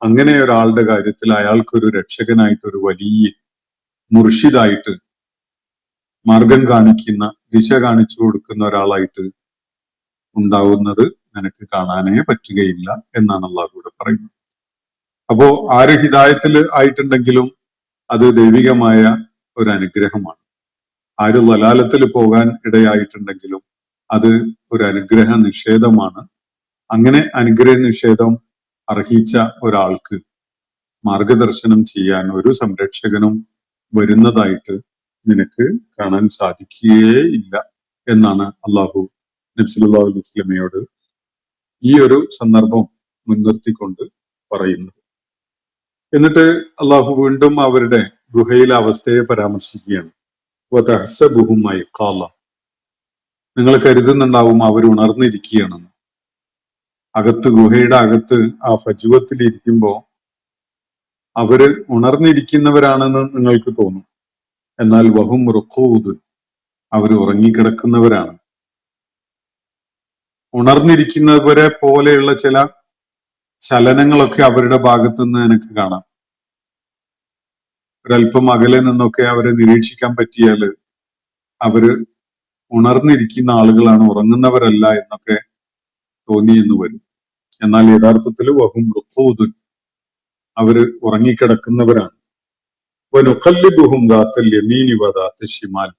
അങ്ങനെ ഒരാളുടെ കാര്യത്തിൽ അയാൾക്കൊരു രക്ഷകനായിട്ട്, ഒരു വലിയ മുർഷിദായിട്ട്, മാർഗം കാണിക്കുന്ന, ദിശ കാണിച്ചു കൊടുക്കുന്ന ഒരാളായിട്ട് ഉണ്ടാവുന്നത് നിനക്ക് കാണാനേ പറ്റുകയില്ല എന്നാണ് അള്ളാഹു ഇവിടെ പറയുന്നത്. അപ്പോ ആര് ഹിദായത്തിൽ ആയിട്ടുണ്ടെങ്കിലും അത് ദൈവികമായ ഒരു അനുഗ്രഹമാണ്. ആര് വലാലത്തിൽ പോകാൻ ഇടയായിട്ടുണ്ടെങ്കിലും അത് ഒരു അനുഗ്രഹ നിഷേധമാണ്. അങ്ങനെ അനുഗ്രഹ നിഷേധം അർഹിച്ച ഒരാൾക്ക് മാർഗദർശനം ചെയ്യാൻ ഒരു സംരക്ഷകനും വരുന്നതായിട്ട് നിനക്ക് കാണാൻ സാധിക്കുകയേ ഇല്ല എന്നാണ് അള്ളാഹു നബി സല്ലല്ലാഹു അലൈഹി വസല്ലമയോട് ഈ ഒരു സന്ദർഭം മുൻനിർത്തിക്കൊണ്ട് പറയുന്നത്. എന്നിട്ട് അള്ളാഹു വീണ്ടും അവരുടെ ഗുഹയിലെ അവസ്ഥയെ പരാമർശിക്കുകയാണ്. വതഹ്സബുഹും ഐഖാല, നിങ്ങൾ കരുതുന്നുണ്ടാവും അവർ ഉണർന്നിരിക്കുകയാണെന്ന്. ഗുഹയുടെ അകത്ത് ആ ഫജ്വത്തിൽ ഇരിക്കുമ്പോ അവര് ഉണർന്നിരിക്കുന്നവരാണെന്ന് നിങ്ങൾക്ക് തോന്നും. എന്നാൽ വഹും റുഖൂദ്, അവർ ഉറങ്ങിക്കിടക്കുന്നവരാണ്. ഉണർന്നിരിക്കുന്നവരെ പോലെയുള്ള ചില ചലനങ്ങളൊക്കെ അവരുടെ ഭാഗത്തുനിന്ന് എനിക്ക് കാണാം. ഒരല്പം അകലെ നിന്നൊക്കെ അവരെ നിരീക്ഷിക്കാൻ പറ്റിയാൽ അവര് ഉണർന്നിരിക്കുന്ന ആളുകളാണ്, ഉറങ്ങുന്നവരല്ല എന്നൊക്കെ തോന്നിയെന്ന് വരും. എന്നാൽ യഥാർത്ഥത്തിൽ വഹും റുഖൂദുൻ, അവര് ഉറങ്ങിക്കിടക്കുന്നവരാണ്. വനുഖല്ലിബുഹും ദാത്തൽ യമീനി വദാത്ത ശിമാൽ,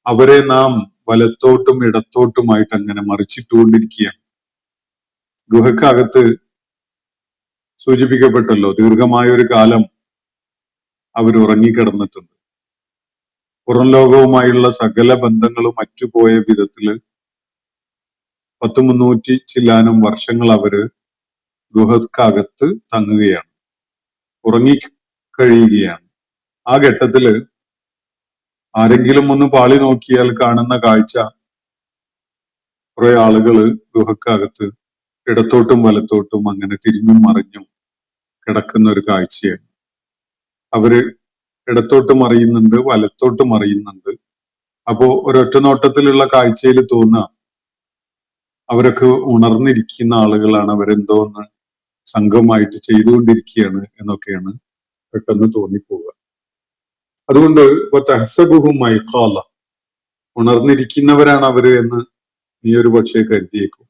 അവരെ നാം വലത്തോട്ടും ഇടത്തോട്ടുമായിട്ട് അങ്ങനെ മറിച്ചിട്ടുകൊണ്ടിരിക്കുകയാണ്. ഗുഹക്കകത്ത് സൂചിപ്പിക്കപ്പെട്ടല്ലോ, ദീർഘമായ ഒരു കാലം അവർ ഉറങ്ങിക്കിടന്നിട്ടുണ്ട്. പുറം ലോകവുമായുള്ള സകല ബന്ധങ്ങളും അറ്റുപോയ വിധത്തില് 300 ചില്ലാനും വർഷങ്ങൾ അവര് ഗുഹക്കകത്ത് തങ്ങുകയാണ്, ഉറങ്ങിക്കഴിയുകയാണ്. ആ ഘട്ടത്തില് ആരെങ്കിലും ഒന്ന് പാളി നോക്കിയാൽ കാണുന്ന കാഴ്ച കുറെ ആളുകള് ഗുഹക്കകത്ത് ഇടത്തോട്ടും വലത്തോട്ടും അങ്ങനെ തിരിഞ്ഞും മറിഞ്ഞും കിടക്കുന്ന ഒരു കാഴ്ചയാണ്. അവര് ഇടത്തോട്ട് മറിയുന്നുണ്ട്, വലത്തോട്ട് മറിയുന്നുണ്ട്. അപ്പോ ഒരൊറ്റ നോട്ടത്തിലുള്ള കാഴ്ചയിൽ തോന്നുക അവരൊക്കെ ഉണർന്നിരിക്കുന്ന ആളുകളാണ്, അവരെന്തോ ഒന്ന് സംഘമായിട്ട് ചെയ്തുകൊണ്ടിരിക്കുകയാണ് എന്നൊക്കെയാണ് പെട്ടെന്ന് തോന്നിപ്പോവുക. അതുകൊണ്ട് തഹ്സബുഹും ഐഖാല, ഉണർന്നിരിക്കുന്നവരാണ് അവര് എന്ന് നീ ഒരു പക്ഷേ കരുതിയേക്കും.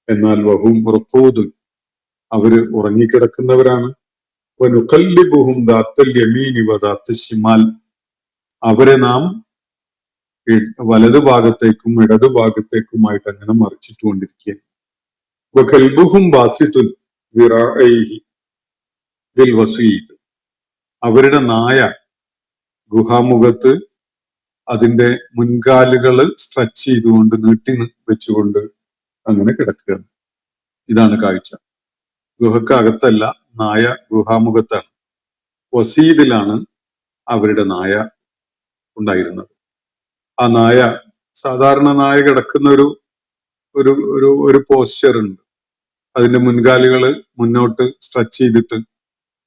എന്നാൽ വഹും റുഖൂദ്, അവര് ഉറങ്ങിക്കിടക്കുന്നവരാണ്. വനുഖല്ലിബുഹും ദാത്തൽ യമീനി വദാത്ത ശിമാൽ, അവരെ നാം വലതുഭാഗത്തേക്കും ഇടതുഭാഗത്തേക്കുമായിട്ട് അങ്ങനെ മറിച്ചിട്ടുകൊണ്ടിരിക്കുകയാണ്. വകൽബുഹും ബാസിത്തുൻ ദിറാഇഹി ബിൽ വസീദ്, അവരുടെ നായ ഗുഹാമുഖത്ത് അതിന്റെ മുൻകാലുകള് സ്ട്രെച്ച് ചെയ്തുകൊണ്ട്, നീട്ടി വെച്ചുകൊണ്ട് അങ്ങനെ കിടക്കുകയാണ്. ഇതാണ് കാഴ്ച. ഗുഹക്കകത്തല്ല, നായ ഗുഹാമുഖത്താണ്. വസീദിലാണ് അവരുടെ നായ ഉണ്ടായിരുന്നത്. ആ നായ, സാധാരണ നായ കിടക്കുന്ന ഒരു ഒരു ഒരു പോസ്ചർ ഉണ്ട്. അതിന്റെ മുൻകാലുകള് മുന്നോട്ട് സ്ട്രെച്ച് ചെയ്തിട്ട്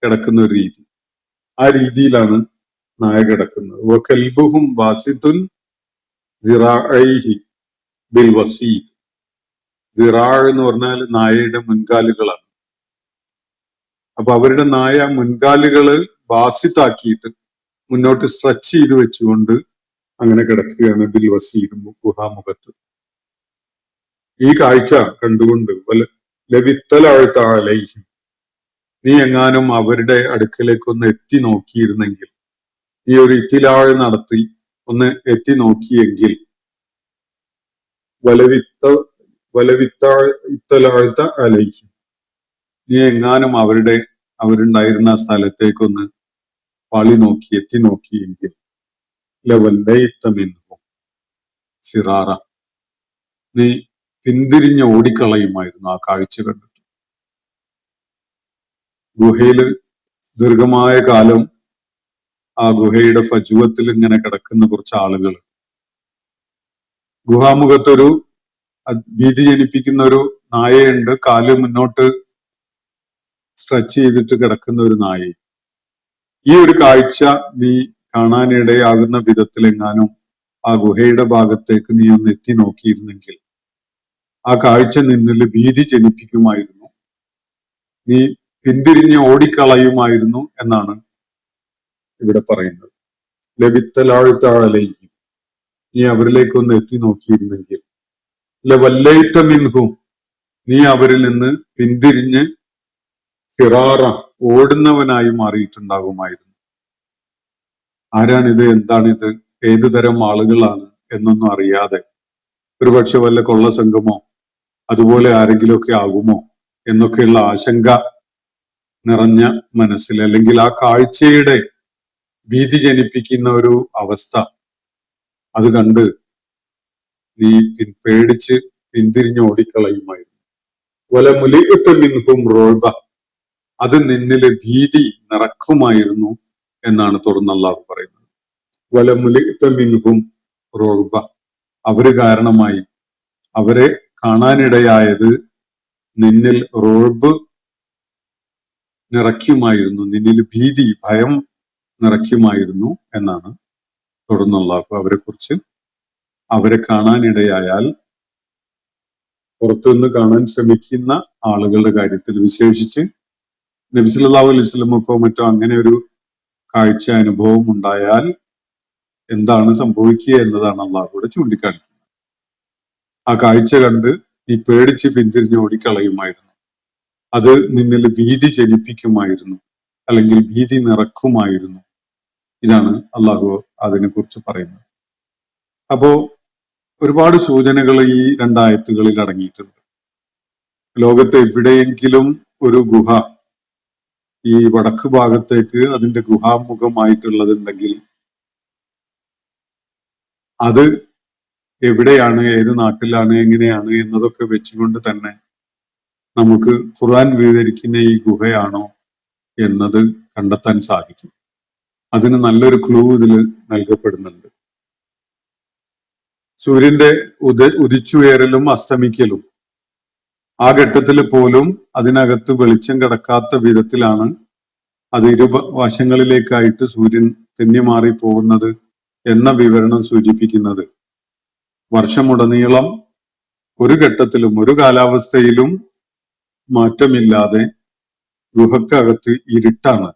കിടക്കുന്ന ഒരു രീതി. ആ രീതിയിലാണ് നായ കിടക്കുന്നത്. വകൽബുഹും ബാസിത്തുൻ ദിറാഇഹി ബിൽ വസീദ്, ദിറാ എന്ന് പറഞ്ഞാൽ നായയുടെ മുൻകാലുകളാണ്. അപ്പൊ അവരുടെ നായ മുൻകാലുകള് ബാസിത്താക്കിയിട്ട് മുന്നോട്ട് സ്ട്രെച്ച് ചെയ്ത് വെച്ചുകൊണ്ട് അങ്ങനെ കിടക്കുകയാണ് ബിൽ വസീദ്, ഗുഹാമുഖത്ത്. ഈ കാഴ്ച കണ്ടുകൊണ്ട് ലവിത്തലഅലൈഹിം, നീ എങ്ങാനും അവരുടെ അടുക്കലേക്ക് ഒന്ന് എത്തി നോക്കിയിരുന്നെങ്കിൽ, ഈ ഒരു ഇത്തിലാഴ് നടത്തി ഒന്ന് എത്തി നോക്കിയെങ്കിൽ, ഇത്തലാഴ്ത്ത അലൈഹിം, നീ എങ്ങാനും അവരുണ്ടായിരുന്ന സ്ഥലത്തേക്കൊന്ന് പാളി നോക്കി എത്തി നോക്കിയെങ്കിൽ, ലവല്ലൈത മിൻഹും ഫിറാറ, നീ പിന്തിരിഞ്ഞ് ഓടിക്കളയുമായിരുന്നു ആ കാഴ്ച കണ്ടിട്ട്. ഗുഹയില് ദീർഘമായ കാലം ആ ഗുഹയുടെ ഫജ്വത്തിൽ ഇങ്ങനെ കിടക്കുന്ന കുറച്ച് ആളുകൾ, ഗുഹാമുഖത്തൊരു ഭീതി ജനിപ്പിക്കുന്ന ഒരു നായയുണ്ട്, കാല് മുന്നോട്ട് സ്ട്രെച്ച് ചെയ്തിട്ട് കിടക്കുന്ന ഒരു നായ. ഈ ഒരു കാഴ്ച നീ കാണാനിടയാകുന്ന വിധത്തിലെങ്ങാനും ആ ഗുഹയുടെ ഭാഗത്തേക്ക് നീ ഒന്ന് എത്തി നോക്കിയിരുന്നെങ്കിൽ ആ കാഴ്ച നിന്നിൽ ഭീതി ജനിപ്പിക്കുമായിരുന്നു, നീ പിന്തിരിഞ്ഞ് ഓടിക്കളയുമായിരുന്നു എന്നാണ് ഇവിടെ പറയുന്നത്. ലവിത്തലാഴ്ത്താഴലയും, നീ അവരിലേക്കൊന്ന് എത്തി നോക്കിയിരുന്നെങ്കിൽ, ലവല്ലൈത മിൻഹും, നീ അവരിൽ നിന്ന് പിന്തിരിഞ്ഞ് ഫിറാറ, ഓടുന്നവനായി മാറിയിട്ടുണ്ടാകുമായിരുന്നു. ആരാണിത്, എന്താണിത്, ഏതു തരം ആളുകളാണ് എന്നൊന്നും അറിയാതെ, ഒരുപക്ഷെ വല്ല കൊള്ള സംഘമോ അതുപോലെ ആരെങ്കിലുമൊക്കെ ആകുമോ എന്നൊക്കെയുള്ള ആശങ്ക നിറഞ്ഞ മനസ്സിൽ, അല്ലെങ്കിൽ ആ കാഴ്ചയുടെ ഭീതി ജനിപ്പിക്കുന്ന ഒരു അവസ്ഥ അത് കണ്ട് നീ പേടിച്ച് പിന്തിരിഞ്ഞ് ഓടിക്കളയുമായിരുന്നു. വലമുലിഅത മിൻഹും റുഅബ, അത് നിന്നിലെ ഭീതി നിറക്കുമായിരുന്നു എന്നാണ് തുറന്ന് അല്ലാഹു പറയുന്നത്. വലമുലിഅത മിൻഹും റുഅബ, അവര് കാരണമായി, അവരെ കാണാനിടയായത് നിന്നിൽ റുഅബ് നിറയ്ക്കുമായിരുന്നു, നിന്നിൽ ഭീതി, ഭയം നിറയ്ക്കുമായിരുന്നു എന്നാണ് തുടർന്ന് അല്ലാഹു അവരെ കുറിച്ച്, അവരെ കാണാനിടയായാൽ, പുറത്തുനിന്ന് കാണാൻ ശ്രമിക്കുന്ന ആളുകളുടെ കാര്യത്തിൽ വിശേഷിച്ച് നബി സല്ലല്ലാഹു അലൈഹി വസല്ലമക്കോ മറ്റോ അങ്ങനെ ഒരു കാഴ്ച അനുഭവം ഉണ്ടായാൽ എന്താണ് സംഭവിക്കുക എന്നതാണ് അള്ളാഹു ഇവിടെ ചൂണ്ടിക്കാണിക്കുന്നത്. ആ കാഴ്ച കണ്ട് നീ പേടിച്ച് പിന്തിരിഞ്ഞ് ഓടിക്കളയുമായിരുന്നു, അത് നിന്നിൽ ഭീതി ജനിപ്പിക്കുമായിരുന്നു, അല്ലെങ്കിൽ ഭീതി നിറക്കുമായിരുന്നു. ഇതാണ് അള്ളാഹു അതിനെ കുറിച്ച് പറയുന്നത്. അപ്പോ ഒരുപാട് സൂചനകൾ ഈ രണ്ടായത്തുകളിൽ അടങ്ങിയിട്ടുണ്ട്. ലോകത്ത് എവിടെയെങ്കിലും ഒരു ഗുഹ ഈ വടക്ക് ഭാഗത്തേക്ക് അതിന്റെ ഗുഹാമുഖമായിട്ടുള്ളതുണ്ടെങ്കിൽ അത് എവിടെയാണ്, ഏത് നാട്ടിലാണ്, എങ്ങനെയാണ് എന്നതൊക്കെ വെച്ചുകൊണ്ട് തന്നെ നമുക്ക് ഖുർആൻ വിവരിക്കുന്ന ഈ ഗുഹയാണോ എന്നത് കണ്ടെത്താൻ സാധിക്കും. അതിന് നല്ലൊരു ക്ലൂ ഇതിൽ നൽകപ്പെടുന്നുണ്ട്. സൂര്യന്റെ ഉദിച്ചുയരലും അസ്തമിക്കലും ആ ഘട്ടത്തിൽ പോലും അതിനകത്ത് വെളിച്ചം കടക്കാത്ത വിധത്തിലാണ് അത് വശങ്ങളിലേക്കായിട്ട് സൂര്യൻ തെന്നിമാറി പോകുന്നത് എന്ന വിവരണം സൂചിപ്പിക്കുന്നത്. വർഷമുടനീളം ഒരു ഘട്ടത്തിലും ഒരു കാലാവസ്ഥയിലും മാറ്റമില്ലാതെ ഗുഹക്കകത്ത് ഇരുട്ടാണ്,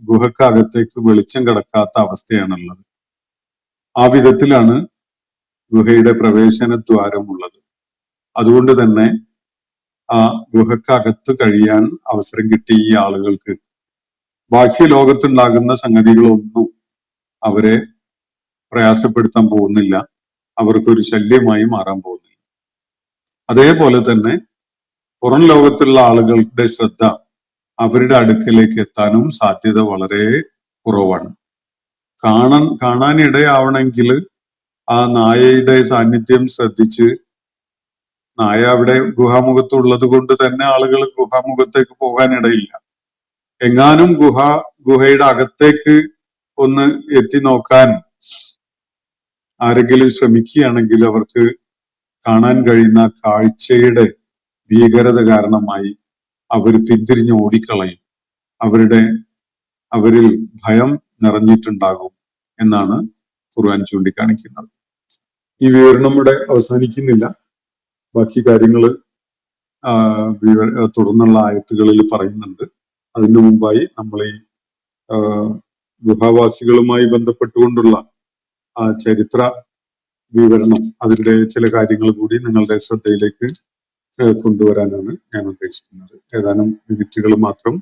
ഗുഹക്കകത്തേക്ക് വെളിച്ചം കടക്കാത്ത അവസ്ഥയാണുള്ളത്. ആ വിധത്തിലാണ് ഗുഹയുടെ പ്രവേശന ദ്വാരമുള്ളത്. അതുകൊണ്ട് തന്നെ ആ ഗുഹക്കകത്ത് കഴിയാൻ അവസരം കിട്ടിയ ഈ ആളുകൾക്ക് ബാഹ്യ ലോകത്തുണ്ടാകുന്ന സംഗതികളൊന്നും അവരെ പ്രയാസപ്പെടുത്താൻ പോകുന്നില്ല, അവർക്കൊരു ശല്യമായി മാറാൻ പോകുന്നില്ല. അതേപോലെ തന്നെ പുറം ലോകത്തുള്ള ആളുകളുടെ ശ്രദ്ധ അവരുടെ അടുക്കലേക്ക് എത്താനും സാധ്യത വളരെ കുറവാണ്. കാണാനിടയാവണമെങ്കിൽ ആ നായയുടെ സാന്നിധ്യം ശ്രദ്ധിച്ച്, നായ അവിടെ ഗുഹാമുഖത്തുള്ളത് കൊണ്ട് തന്നെ ആളുകൾ ഗുഹാമുഖത്തേക്ക് പോകാനിടയില്ല. എങ്ങാനും ഗുഹയുടെ അകത്തേക്ക് ഒന്ന് എത്തി നോക്കാൻ ആരെങ്കിലും ശ്രമിക്കുകയാണെങ്കിൽ അവർക്ക് കാണാൻ കഴിയുന്ന കാഴ്ചയുടെ ഭീകരത കാരണമായി അവർ പിന്തിരിഞ്ഞ് ഓടിക്കളയും, അവരിൽ ഭയം നിറഞ്ഞിട്ടുണ്ടാകും എന്നാണ് ഖുർആൻ ചൂണ്ടിക്കാണിക്കുന്നത്. ഈ വിവരണം ഇവിടെ അവസാനിക്കുന്നില്ല, ബാക്കി കാര്യങ്ങൾ തുടർന്നുള്ള ആയത്തുകളിൽ പറയുന്നുണ്ട്. അതിനു മുമ്പായി നമ്മൾ ഈ ഗുഹാവാസികളുമായി ബന്ധപ്പെട്ടുകൊണ്ടുള്ള ആ ചരിത്ര വിവരണം, അതിന്റെ ചില കാര്യങ്ങൾ കൂടി നിങ്ങളുടെ ശ്രദ്ധയിലേക്ക് കൊണ്ടുവരാനാണ് ഞാൻ ഉദ്ദേശിക്കുന്നത്. ഏതാനും മിനിറ്റുകൾ മാത്രം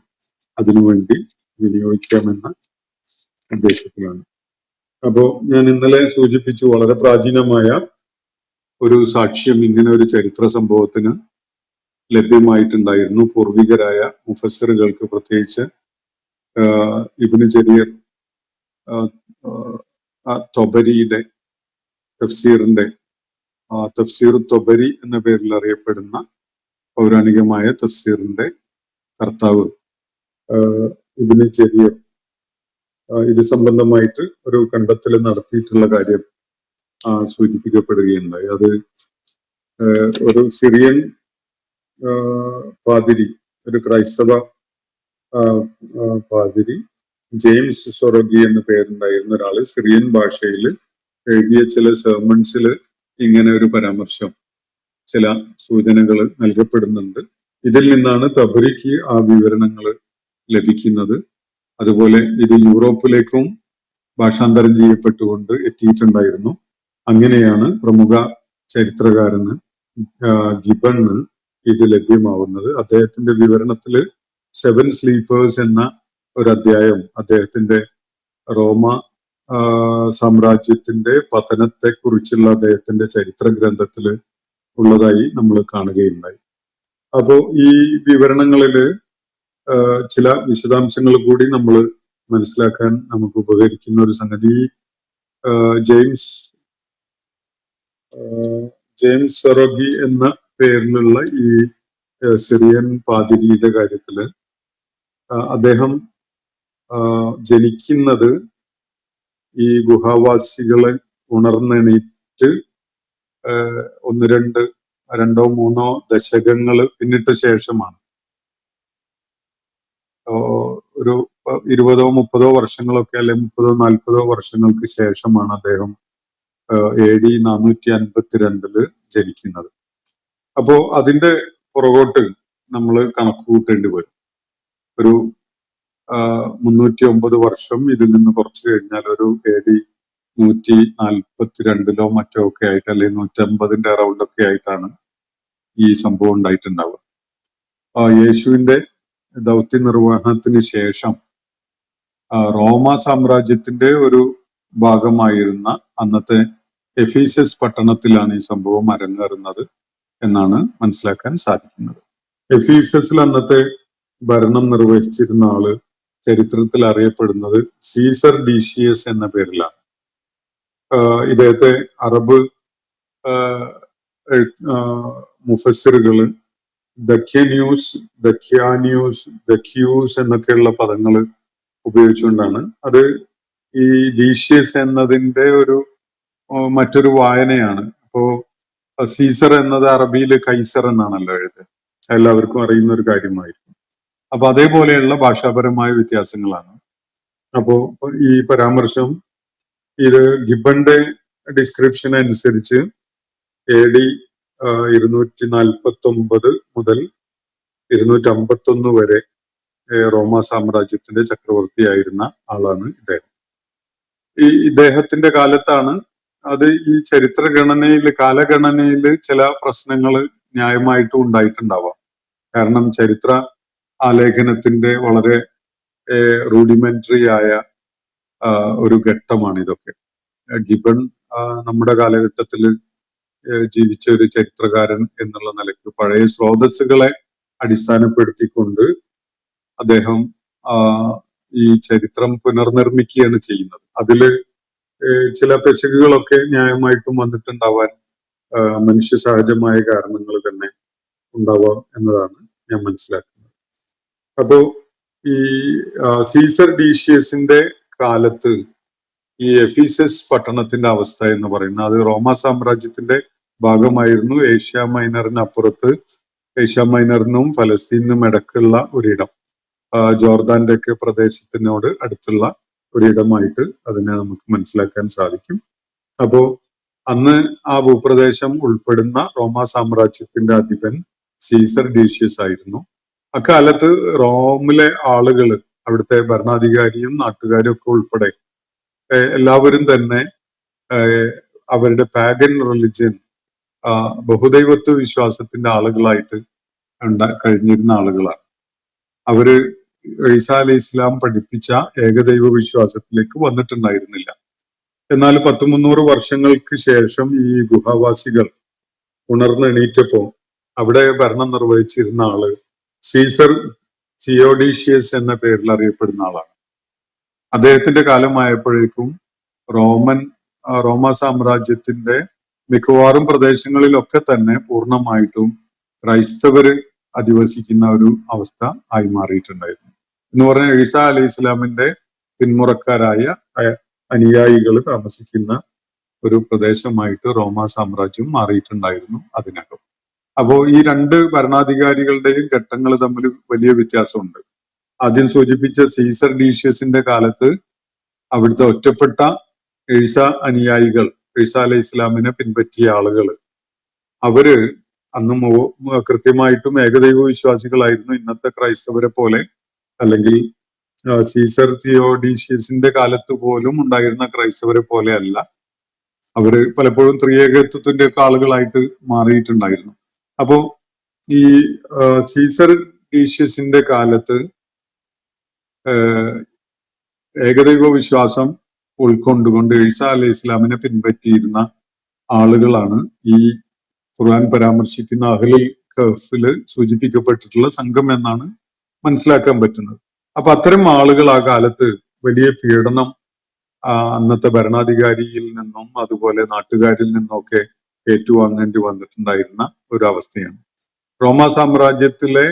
അതിനുവേണ്ടി വിനിയോഗിക്കാമെന്ന ഉദ്ദേശത്തിലാണ്. അപ്പോ ഞാൻ ഇന്നലെ സൂചിപ്പിച്ചു, വളരെ പ്രാചീനമായ ഒരു സാക്ഷ്യം ഇങ്ങനെ ഒരു ചരിത്ര സംഭവത്തിന് ലഭ്യമായിട്ടുണ്ടായിരുന്നു. പൂർവികരായ മുഫസ്സിറുകൾക്ക്, പ്രത്യേകിച്ച് ഇബ്നു ജരീർ തൊബരിയുടെ തഫ്സീറിന്റെ തഫ്സീർ തൊബരി എന്ന പേരിൽ അറിയപ്പെടുന്ന പൗരാണികമായ തഫ്സീറിന്റെ കർത്താവ് ഇബ്നു ജരീർ ഇത് സംബന്ധമായിട്ട് ഒരു കണ്ടെത്തൽ നടത്തിയിട്ടുള്ള കാര്യം സൂചിപ്പിക്കപ്പെടുകയുണ്ടായി. അത് ഒരു സിറിയൻ പാതിരി, ഒരു ക്രൈസ്തവ പാതിരി, ജെയിംസ് സൊറഗി എന്ന പേരുണ്ടായിരുന്ന ഒരാള് സിറിയൻ ഭാഷയിൽ എഴുതിയ ചില സെർമൺസിൽ ഇങ്ങനെ ഒരു പരാമർശം, ചില സൂചനകൾ നൽകപ്പെടുന്നുണ്ട്. ഇതിൽ നിന്നാണ് തബരിക്ക് ആ വിവരണങ്ങൾ ലഭിക്കുന്നത്. അതുപോലെ ഇത് യൂറോപ്പിലേക്കും ഭാഷാന്തരം ചെയ്യപ്പെട്ടുകൊണ്ട് എത്തിയിട്ടുണ്ടായിരുന്നു. അങ്ങനെയാണ് പ്രമുഖ ചരിത്രകാരന് ഗിബണ് ഇത് ലഭ്യമാവുന്നത്. അദ്ദേഹത്തിന്റെ വിവരണത്തില് 7 സ്ലീപ്പേഴ്സ് എന്ന ഒരു അധ്യായം അദ്ദേഹത്തിന്റെ റോമ സാമ്രാജ്യത്തിന്റെ പതനത്തെ കുറിച്ചുള്ള അദ്ദേഹത്തിന്റെ ചരിത്ര ഗ്രന്ഥത്തില് ഉള്ളതായി നമ്മൾ കാണുകയുണ്ടായി. അപ്പോ ഈ വിവരണങ്ങളില് ചില വിശദാംശങ്ങൾ കൂടി നമ്മൾ മനസ്സിലാക്കാൻ നമുക്ക് ഉപകരിക്കുന്ന ഒരു സംഗതി, ജെയിംസ് സൊറഗി എന്ന പേരിലുള്ള ഈ സിറിയൻ പാതിരിയുടെ കാര്യത്തില് അദ്ദേഹം ജനിക്കുന്നത് ഈ ഗുഹാവാസികളെ ഉണർന്നെണീറ്റ് രണ്ടോ മൂന്നോ ദശകങ്ങൾ പിന്നിട്ട ശേഷമാണ്. ഒരു 20 or 30 വർഷങ്ങളൊക്കെ, അല്ലെങ്കിൽ 30 or 40 വർഷങ്ങൾക്ക് ശേഷമാണ് അദ്ദേഹം AD 452 ജനിക്കുന്നത്. അപ്പോ അതിന്റെ പുറകോട്ട് നമ്മൾ കണക്ക് കൂട്ടേണ്ടി വരും. ഒരു 309 വർഷം ഇതിൽ നിന്ന് കുറച്ച് കഴിഞ്ഞാൽ ഒരു AD 142 മറ്റോ ഒക്കെ ആയിട്ട്, അല്ലെങ്കിൽ 150 അറൗണ്ട് ഒക്കെ ആയിട്ടാണ് ഈ സംഭവം ഉണ്ടായിട്ടുണ്ടാവുക. യേശുവിന്റെ ദൗത്യ നിർവഹണത്തിന് ശേഷം റോമ സാമ്രാജ്യത്തിന്റെ ഒരു ഭാഗമായിരുന്ന അന്നത്തെ എഫീസസ് പട്ടണത്തിലാണ് ഈ സംഭവം അരങ്ങേറുന്നത് എന്നാണ് മനസ്സിലാക്കാൻ സാധിക്കുന്നത്. എഫീസസിൽ അന്നത്തെ ഭരണം നിർവഹിച്ചിരുന്ന ആള് ചരിത്രത്തിൽ അറിയപ്പെടുന്നത് സീസർ ഡീഷിയസ് എന്ന പേരിലാണ്. ഇദ്ദേഹത്തെ അറബ് മുഫസ്സിറുകള് ദഖ്യാന്യൂസ് എന്നൊക്കെയുള്ള പദങ്ങൾ ഉപയോഗിച്ചുകൊണ്ടാണ് അത്. ഈ ഡീഷ്യസ് എന്നതിന്റെ ഒരു മറ്റൊരു വായനയാണ്. അപ്പോ സീസർ എന്നത് അറബിയിൽ കൈസർ എന്നാണല്ലോ എഴുതുക, എല്ലാവർക്കും അറിയുന്ന ഒരു കാര്യമായിരിക്കും. അപ്പൊ അതേപോലെയുള്ള ഭാഷാപരമായ വ്യത്യാസങ്ങളാണ്. അപ്പോ ഈ പരാമർശം ഇത് ഗിബന്റെ ഡിസ്ക്രിപ്ഷൻ അനുസരിച്ച് AD 249 മുതൽ 251 വരെ റോമ സാമ്രാജ്യത്തിന്റെ ചക്രവർത്തിയായിരുന്ന ആളാണ് ഇദ്ദേഹം. ഇദ്ദേഹത്തിന്റെ കാലത്താണ് അത് ഈ കാലഗണനയിൽ ചില പ്രശ്നങ്ങൾ ന്യായമായിട്ടും ഉണ്ടായിട്ടുണ്ടാവാം. കാരണം ചരിത്ര ആലേഖനത്തിന്റെ വളരെ റൂഡിമെന്ററി ആയ ഒരു ഘട്ടമാണ് ഇതൊക്കെ. ഗിബൺ നമ്മുടെ കാലഘട്ടത്തിൽ ജീവിച്ച ഒരു ചരിത്രകാരൻ എന്നുള്ള നിലയ്ക്ക് പഴയ സ്രോതസ്സുകളെ അടിസ്ഥാനപ്പെടുത്തിക്കൊണ്ട് അദ്ദേഹം ഈ ചരിത്രം പുനർനിർമ്മിക്കുകയാണ് ചെയ്യുന്നത്. അതില് ചില പെശകുകളൊക്കെ ന്യായമായിട്ടും വന്നിട്ടുണ്ടാവാൻ മനുഷ്യ സഹജമായ കാരണങ്ങൾ തന്നെ ഉണ്ടാവാം എന്നതാണ് ഞാൻ മനസ്സിലാക്കുന്നത്. അപ്പോ ഈ സീസർ ഡീഷ്യസിന്റെ കാലത്ത് ഈ എഫീസസ് പട്ടണത്തിന്റെ അവസ്ഥ എന്ന് പറയുന്നത്, അത് റോമ സാമ്രാജ്യത്തിന്റെ ഭാഗമായിരുന്നു. ഏഷ്യ മൈനറിനപ്പുറത്ത്, ഏഷ്യ മൈനറിനും ഫലസ്തീനും ഇടക്കുള്ള ഒരിടം, ജോർദാന്റെ ഒക്കെ പ്രദേശത്തിനോട് അടുത്തുള്ള ഒരിടമായിട്ട് അതിനെ നമുക്ക് മനസ്സിലാക്കാൻ സാധിക്കും. അപ്പോ അന്ന് ആ ഭൂപ്രദേശം ഉൾപ്പെടുന്ന റോമ സാമ്രാജ്യത്തിന്റെ അധിപൻ സീസർ ഡീഷ്യസ് ആയിരുന്നു. അക്കാലത്ത് റോമിലെ ആളുകൾ, അവിടുത്തെ ഭരണാധികാരിയും നാട്ടുകാരും ഒക്കെ ഉൾപ്പെടെ എല്ലാവരും തന്നെ അവരുടെ പാഗൻ റിലിജ്യൻ, ബഹുദൈവത്വ വിശ്വാസത്തിന്റെ ആളുകളായിട്ട് കഴിഞ്ഞിരുന്ന ആളുകളാണ്. അവര് ഈസാ അലൈഹി ഇസ്ലാം പഠിപ്പിച്ച ഏകദൈവ വിശ്വാസത്തിലേക്ക് വന്നിട്ടുണ്ടായിരുന്നില്ല. എന്നാൽ 300 വർഷങ്ങൾക്ക് ശേഷം ഈ ഗുഹാവാസികൾ ഉണർന്നെണീറ്റപ്പോ അവിടെ ഭരണം നിർവഹിച്ചിരുന്ന ആള് സീസർ തിയോഡീഷ്യസ് എന്ന പേരിൽ അറിയപ്പെടുന്ന ആളാണ്. അദ്ദേഹത്തിന്റെ കാലമായപ്പോഴേക്കും റോമ സാമ്രാജ്യത്തിന്റെ മിക്കവാറും പ്രദേശങ്ങളിലൊക്കെ തന്നെ പൂർണ്ണമായിട്ടും ക്രൈസ്തവര് അധിവസിക്കുന്ന ഒരു അവസ്ഥ ആയി മാറിയിട്ടുണ്ടായിരുന്നു. എന്ന് പറഞ്ഞാൽ ഈസാ അലൈഹി ഇസ്ലാമിന്റെ പിന്മുറക്കാരായ അനുയായികൾ താമസിക്കുന്ന ഒരു പ്രദേശമായിട്ട് റോമാ സാമ്രാജ്യം മാറിയിട്ടുണ്ടായിരുന്നു അതിനകം. അപ്പോ ഈ രണ്ട് ഭരണാധികാരികളുടെയും ഘട്ടങ്ങൾ തമ്മിൽ വലിയ വ്യത്യാസമുണ്ട്. ആദ്യം സൂചിപ്പിച്ച സീസർ ഡീഷ്യസിന്റെ കാലത്ത് അവിടുത്തെ ഒറ്റപ്പെട്ട ഈസ അനുയായികൾ, ഈസ അലൈഹി ഇസ്ലാമിനെ പിൻപറ്റിയ ആളുകൾ, അവര് അന്ന് കൃത്യമായിട്ടും ഏകദൈവ വിശ്വാസികളായിരുന്നു. ഇന്നത്തെ ക്രൈസ്തവരെ പോലെ, അല്ലെങ്കിൽ സീസർ തിയോഡീഷ്യസിന്റെ കാലത്ത് പോലും ഉണ്ടായിരുന്ന ക്രൈസ്തവരെ പോലെ അല്ല. അവര് പലപ്പോഴും ത്രിയേകത്വത്തിന്റെ ഒക്കെ ആളുകളായിട്ട് മാറിയിട്ടുണ്ടായിരുന്നു. അപ്പോ ഈ സീസർ ഡീഷ്യസിന്റെ കാലത്ത് ഏകദൈവ വിശ്വാസം ഉൾക്കൊണ്ടുകൊണ്ട് ഈസ അലൈഹി ഇസ്ലാമിനെ പിൻപറ്റിയിരുന്ന ആളുകളാണ് ഈ ഖുർആൻ പരാമർശിക്കുന്ന അഹ്ലുൽ കഹ്ഫില് സൂചിപ്പിക്കപ്പെട്ടിട്ടുള്ള സംഘം എന്നാണ് മനസ്സിലാക്കാൻ പറ്റുന്നത്. അപ്പൊ അത്തരം ആളുകൾ ആ കാലത്ത് വലിയ പീഡനം അന്നത്തെ ഭരണാധികാരിയിൽ നിന്നും അതുപോലെ നാട്ടുകാരിൽ നിന്നൊക്കെ ഏറ്റുവാങ്ങേണ്ടി വന്നിട്ടുണ്ടായിരുന്ന ഒരു അവസ്ഥയാണ്. റോമാ സാമ്രാജ്യത്തിലെ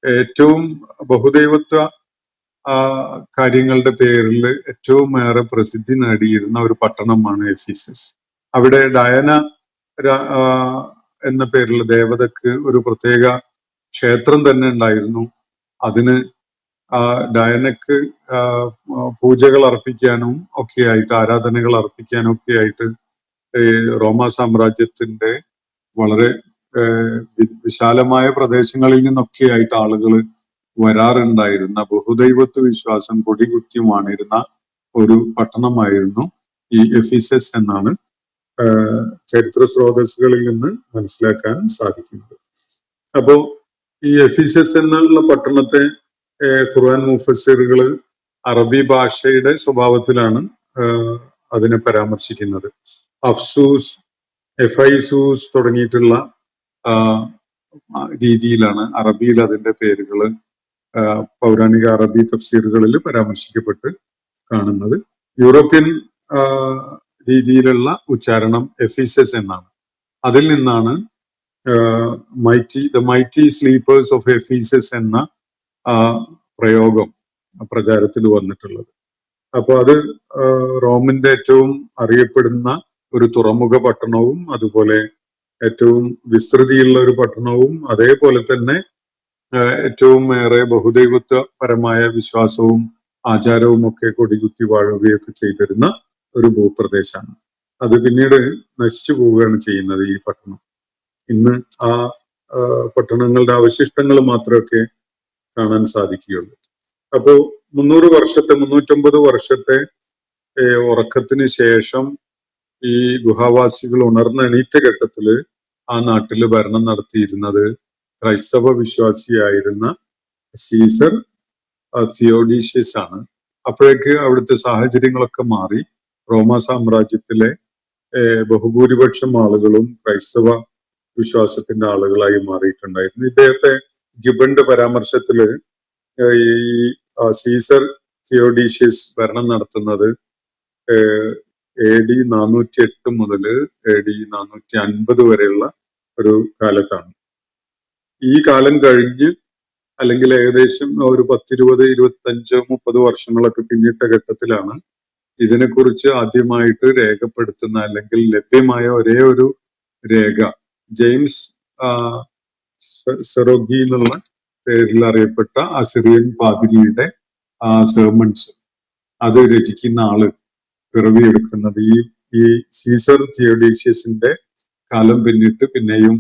ഏറ്റവും ബഹുദൈവത്വ കാര്യങ്ങളുടെ പേരിൽ ഏറ്റവും ഏറെ പ്രസിദ്ധി നേടിയിരുന്ന ഒരു പട്ടണമാണ് എഫീസസ്. അവിടെ ഡയന എന്ന പേരിൽ ദേവതക്ക് ഒരു പ്രത്യേക ക്ഷേത്രം തന്നെ ഉണ്ടായിരുന്നു. അതിന് ഡയനക്ക് പൂജകൾ അർപ്പിക്കാനും ഒക്കെയായിട്ട്, ആരാധനകൾ അർപ്പിക്കാനും ഒക്കെ ആയിട്ട് റോമാ സാമ്രാജ്യത്തിന്റെ വളരെ വിശാലമായ പ്രദേശങ്ങളിൽ നിന്നൊക്കെയായിട്ട് ആളുകൾ വരാറുണ്ടായിരുന്ന, ബഹുദൈവത്വ വിശ്വാസം കൊടികുത്തി വാണിരുന്ന ഒരു പട്ടണമായിരുന്നു ഈ എഫീസസ് എന്നാണ് ചരിത്ര സ്രോതസ്സുകളിൽ നിന്ന് മനസ്സിലാക്കാൻ സാധിക്കുന്നത്. അപ്പോ ഈ എഫീസസ് എന്നുള്ള പട്ടണത്തെ ഖുർആൻ മുഫസ്സിറുകൾ അറബി ഭാഷയുടെ സ്വഭാവത്തിലാണ് അതിനെ പരാമർശിക്കുന്നത്. അഫ്സൂസ്, എഫൈസൂസ് തുടങ്ങിയിട്ടുള്ള രീതിയിലാണ് അറബിയിൽ അതിന്റെ പേരുകൾ പൗരാണിക അറബി തഫ്സീറുകളിൽ പരാമർശിക്കപ്പെട്ട് കാണുന്നത്. യൂറോപ്യൻ രീതിയിലുള്ള ഉച്ചാരണം എഫീസസ് എന്നാണ്. അതിൽ നിന്നാണ് ദ മൈറ്റി സ്ലീപ്പേഴ്സ് ഓഫ് എഫീസസ് എന്ന പ്രയോഗം പ്രചാരത്തിൽ വന്നിട്ടുള്ളത്. അപ്പൊ അത് റോമിന്റെ ഏറ്റവും അറിയപ്പെടുന്ന ഒരു തുറമുഖ പട്ടണവും അതുപോലെ ഏറ്റവും വിസ്തൃതിയുള്ള ഒരു പട്ടണവും അതേപോലെ തന്നെ ഏറ്റവും ഏറെ ബഹുദൈവത്വപരമായ വിശ്വാസവും ആചാരവും ഒക്കെ കൊടികുത്തി വാഴുകയൊക്കെ ചെയ്തിരുന്ന ഒരു ഭൂപ്രദേശമാണ്. അത് പിന്നീട് നശിച്ചു പോവുകയാണ് ചെയ്യുന്നത് ഈ പട്ടണം. ഇന്ന് ആ പട്ടണങ്ങളുടെ അവശിഷ്ടങ്ങൾ മാത്രമൊക്കെ കാണാൻ സാധിക്കുകയുള്ളൂ. അപ്പോ 350 വർഷത്തെ ഉറക്കത്തിന് ശേഷം ഈ ഗുഹാവാസികൾ ഉണർന്നെണീറ്റ ഘട്ടത്തില് ആ നാട്ടില് ഭരണം നടത്തിയിരുന്നത് ക്രൈസ്തവ വിശ്വാസിയായിരുന്ന സീസർ തിയോഡീഷ്യസ് ആണ്. അപ്പോഴേക്ക് അവിടുത്തെ സാഹചര്യങ്ങളൊക്കെ മാറി. റോമാ സാമ്രാജ്യത്തിലെ ബഹുഭൂരിപക്ഷം ആളുകളും ക്രൈസ്തവ വിശ്വാസത്തിന്റെ ആളുകളായി മാറിയിട്ടുണ്ടായിരുന്നു. ഇദ്ദേഹത്തെ ഗിബന്റെ പരാമർശത്തില് ഈ സീസർ തിയോഡീഷ്യസ് ഭരണം നടത്തുന്നത് AD 408 മുതൽ AD 450 വരെയുള്ള ഒരു കാലത്താണ്. ഈ കാലം കഴിഞ്ഞ് അല്ലെങ്കിൽ ഏകദേശം ഒരു 10, 20, 25, 30 വർഷങ്ങളൊക്കെ പിന്നിട്ട ഘട്ടത്തിലാണ് ഇതിനെക്കുറിച്ച് ആദ്യമായിട്ട് രേഖപ്പെടുത്തുന്ന അല്ലെങ്കിൽ ലഭ്യമായ ഒരേ ഒരു രേഖ ജെയിംസ് സെറോഗി എന്നുള്ള പേരിൽ അറിയപ്പെട്ട അസിറിയൻ പാതിരിയുടെ സെർമൺസ് അത് രചിക്കുന്ന ആള് പിറവിയെടുക്കുന്നത് ഈ സീസർ തിയോഡീഷ്യസിന്റെ കാലം പിന്നിട്ട് പിന്നെയും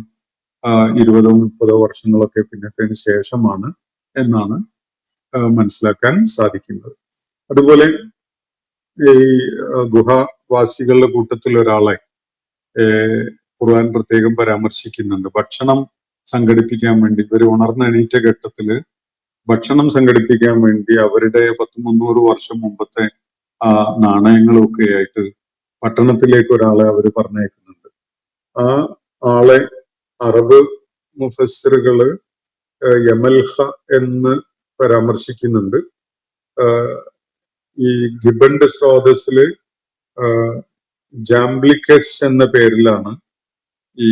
20-30 വർഷങ്ങളൊക്കെ പിന്നിട്ടതിന് ശേഷമാണ് എന്നാണ് മനസ്സിലാക്കാൻ സാധിക്കുന്നത്. അതുപോലെ ഈ ഗുഹാവാസികളുടെ കൂട്ടത്തിൽ ഒരാളെ ഖുർആൻ പ്രത്യേകം പരാമർശിക്കുന്നുണ്ട്. ഭക്ഷണം സംഘടിപ്പിക്കാൻ വേണ്ടി ഇവർ ഉണർന്നെണീറ്റ ഘട്ടത്തില് ഭക്ഷണം സംഘടിപ്പിക്കാൻ വേണ്ടി അവരുടെ 100-300 വർഷം മുമ്പത്തെ നാണയങ്ങളും ഒക്കെ ആയിട്ട് പട്ടണത്തിലേക്ക് ഒരാളെ അവർ പറഞ്ഞയക്കുന്നുണ്ട്. ആ ആളെ അറബ് മുഫസ്സിറുകള് യമൽഹ എന്ന് പരാമർശിക്കുന്നുണ്ട്. ഈ ഗിബന്റെ സ്രോതസ്സില് ജാംബ്ലിക്കസ് എന്ന പേരിലാണ് ഈ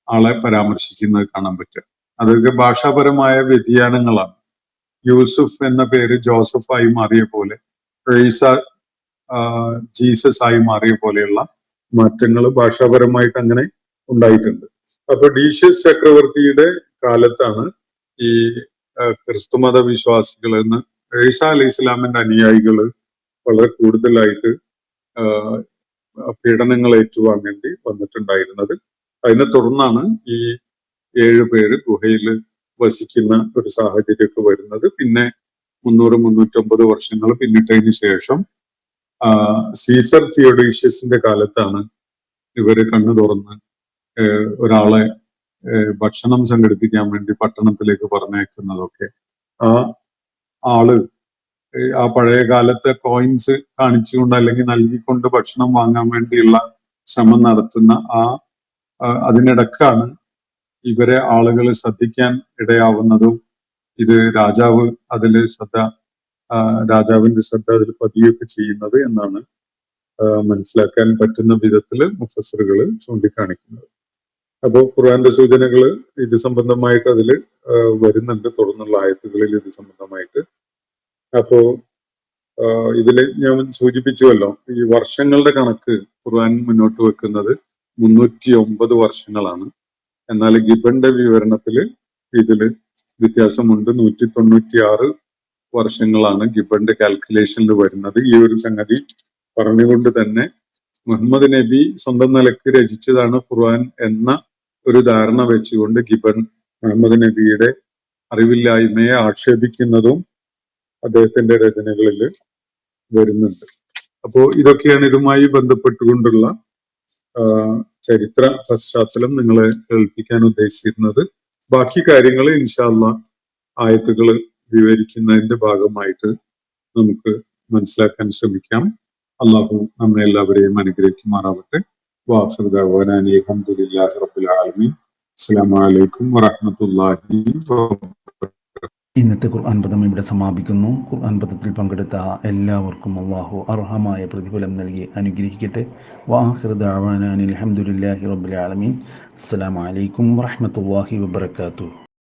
ആളെ പരാമർശിക്കുന്നത് കാണാൻ പറ്റുക. അതൊക്കെ ഭാഷാപരമായ വ്യതിയാനങ്ങളാണ്. യൂസുഫ് എന്ന പേര് ജോസഫ് ആയി മാറിയ പോലെ, ഈസ ജീസസ് ആയി മാറിയ പോലെയുള്ള മാറ്റങ്ങൾ ഭാഷാപരമായിട്ട് അങ്ങനെ ഉണ്ടായിട്ടുണ്ട്. അപ്പൊ ഡീഷ്യസ് ചക്രവർത്തിയുടെ കാലത്താണ് ഈ ക്രിസ്തുമത വിശ്വാസികൾ എന്ന് ഈസാ അലൈഹി ഇസ്ലാമിന്റെ അനുയായികള് വളരെ കൂടുതലായിട്ട് പീഡനങ്ങൾ ഏറ്റുവാങ്ങേണ്ടി വന്നിട്ടുണ്ടായിരുന്നത്. അതിനെ തുടർന്നാണ് ഈ 7 പേര് ഗുഹയിൽ വസിക്കുന്ന ഒരു സാഹചര്യമൊക്കെ വരുന്നത്. പിന്നെ 300-350 വർഷങ്ങൾ പിന്നിട്ടതിന് ശേഷം സീസർ തിയോഡീഷ്യസിന്റെ കാലത്താണ് ഇവര് കണ്ണു തുറന്ന് ഒരാളെ ഭക്ഷണം സംഘടിപ്പിക്കാൻ വേണ്ടി പട്ടണത്തിലേക്ക് പറഞ്ഞയക്കുന്നതൊക്കെ. ആ ആള് ആ പഴയ കാലത്തെ കോയിൻസ് കാണിച്ചുകൊണ്ട് അല്ലെങ്കിൽ നൽകിക്കൊണ്ട് ഭക്ഷണം വാങ്ങാൻ വേണ്ടിയുള്ള ശ്രമം നടത്തുന്ന അതിനിടക്കാണ് ഇവരെ ആളുകൾ ശ്രദ്ധിക്കാൻ ഇടയാവുന്നതും ഇത് രാജാവ് രാജാവിന്റെ ശ്രദ്ധ അതിൽ പതിയൊക്കെ ചെയ്യുന്നത് എന്നാണ് മനസ്സിലാക്കാൻ പറ്റുന്ന വിധത്തില് മുഫസ്സിറുകൾ ചൂണ്ടിക്കാണിക്കുന്നത്. അപ്പോ ഖുർആന്റെ സൂചനകള് ഇത് സംബന്ധമായിട്ട് അതിൽ വരുന്നുണ്ട്, തുടർന്നുള്ള ആയത്തുകളിൽ ഇത് സംബന്ധമായിട്ട്. അപ്പോ ഇതില് ഞാൻ സൂചിപ്പിച്ചുവല്ലോ, ഈ വർഷങ്ങളുടെ കണക്ക് ഖുർആൻ മുന്നോട്ട് വെക്കുന്നത് 309 വർഷങ്ങളാണ്. എന്നാൽ ഗിബന്റെ വിവരണത്തില് ഇതില് വ്യത്യാസമുണ്ട്. 196 വർഷങ്ങളാണ് ഗിബന്റെ കാൽക്കുലേഷനിൽ വരുന്നത്. ഈ ഒരു സംഗതി പറഞ്ഞുകൊണ്ട് തന്നെ മുഹമ്മദ് നബി സ്വന്തം നിലക്ക് രചിച്ചതാണ് ഖുർആൻ എന്ന ഒരു ധാരണ വെച്ചുകൊണ്ട് ഗിബൻ മുഹമ്മദ് നബിയുടെ അറിവില്ലായ്മയെ ആക്ഷേപിക്കുന്നതും അദ്ദേഹത്തിന്റെ രചനകളിൽ വരുന്നുണ്ട്. അപ്പോ ഇതൊക്കെയാണ് ഇതുമായി ബന്ധപ്പെട്ടുകൊണ്ടുള്ള ചരിത്ര പശ്ചാത്തലം നിങ്ങളെ കേൾപ്പിക്കാൻ ഉദ്ദേശിച്ചിരുന്നത്. ബാക്കി കാര്യങ്ങൾ ഇൻഷാ അല്ലാഹ് ആയത്തുകൾ വിവരിക്കുന്നതിന്റെ ഭാഗമായിട്ട് നമുക്ക് മനസ്സിലാക്കാൻ ശ്രമിക്കാം. അള്ളാഹു നമ്മെ എല്ലാവരെയും അനുഗ്രഹിക്കുമാറാവട്ടെ. വാഖിറു ദഅ്വാനാ അനിൽ ഹംദുലില്ലാഹി റബ്ബിൽ ആലമീൻ. അസ്സലാമു അലൈക്കും വറഹ്മത്തുള്ളാഹി വബറകാതുഹു. ഇന്നത്തെ ഖുർആൻ പദം ഇവിടെ സമാപിക്കുന്നു. ഖുർആൻ പദത്തിൽ പങ്കെടുത്ത എല്ലാവർക്കും അള്ളാഹു അർഹമായ പ്രതിഫലം നൽകി അനുഗ്രഹിക്കട്ടെ. വആഖിറു ദഅ്വാനാ അനിൽ ഹംദുലില്ലാഹി റബ്ബിൽ ആലമീൻ. അസ്സലാമു അലൈക്കും വറഹ്മത്തുള്ളാഹി വബറകാതുഹു.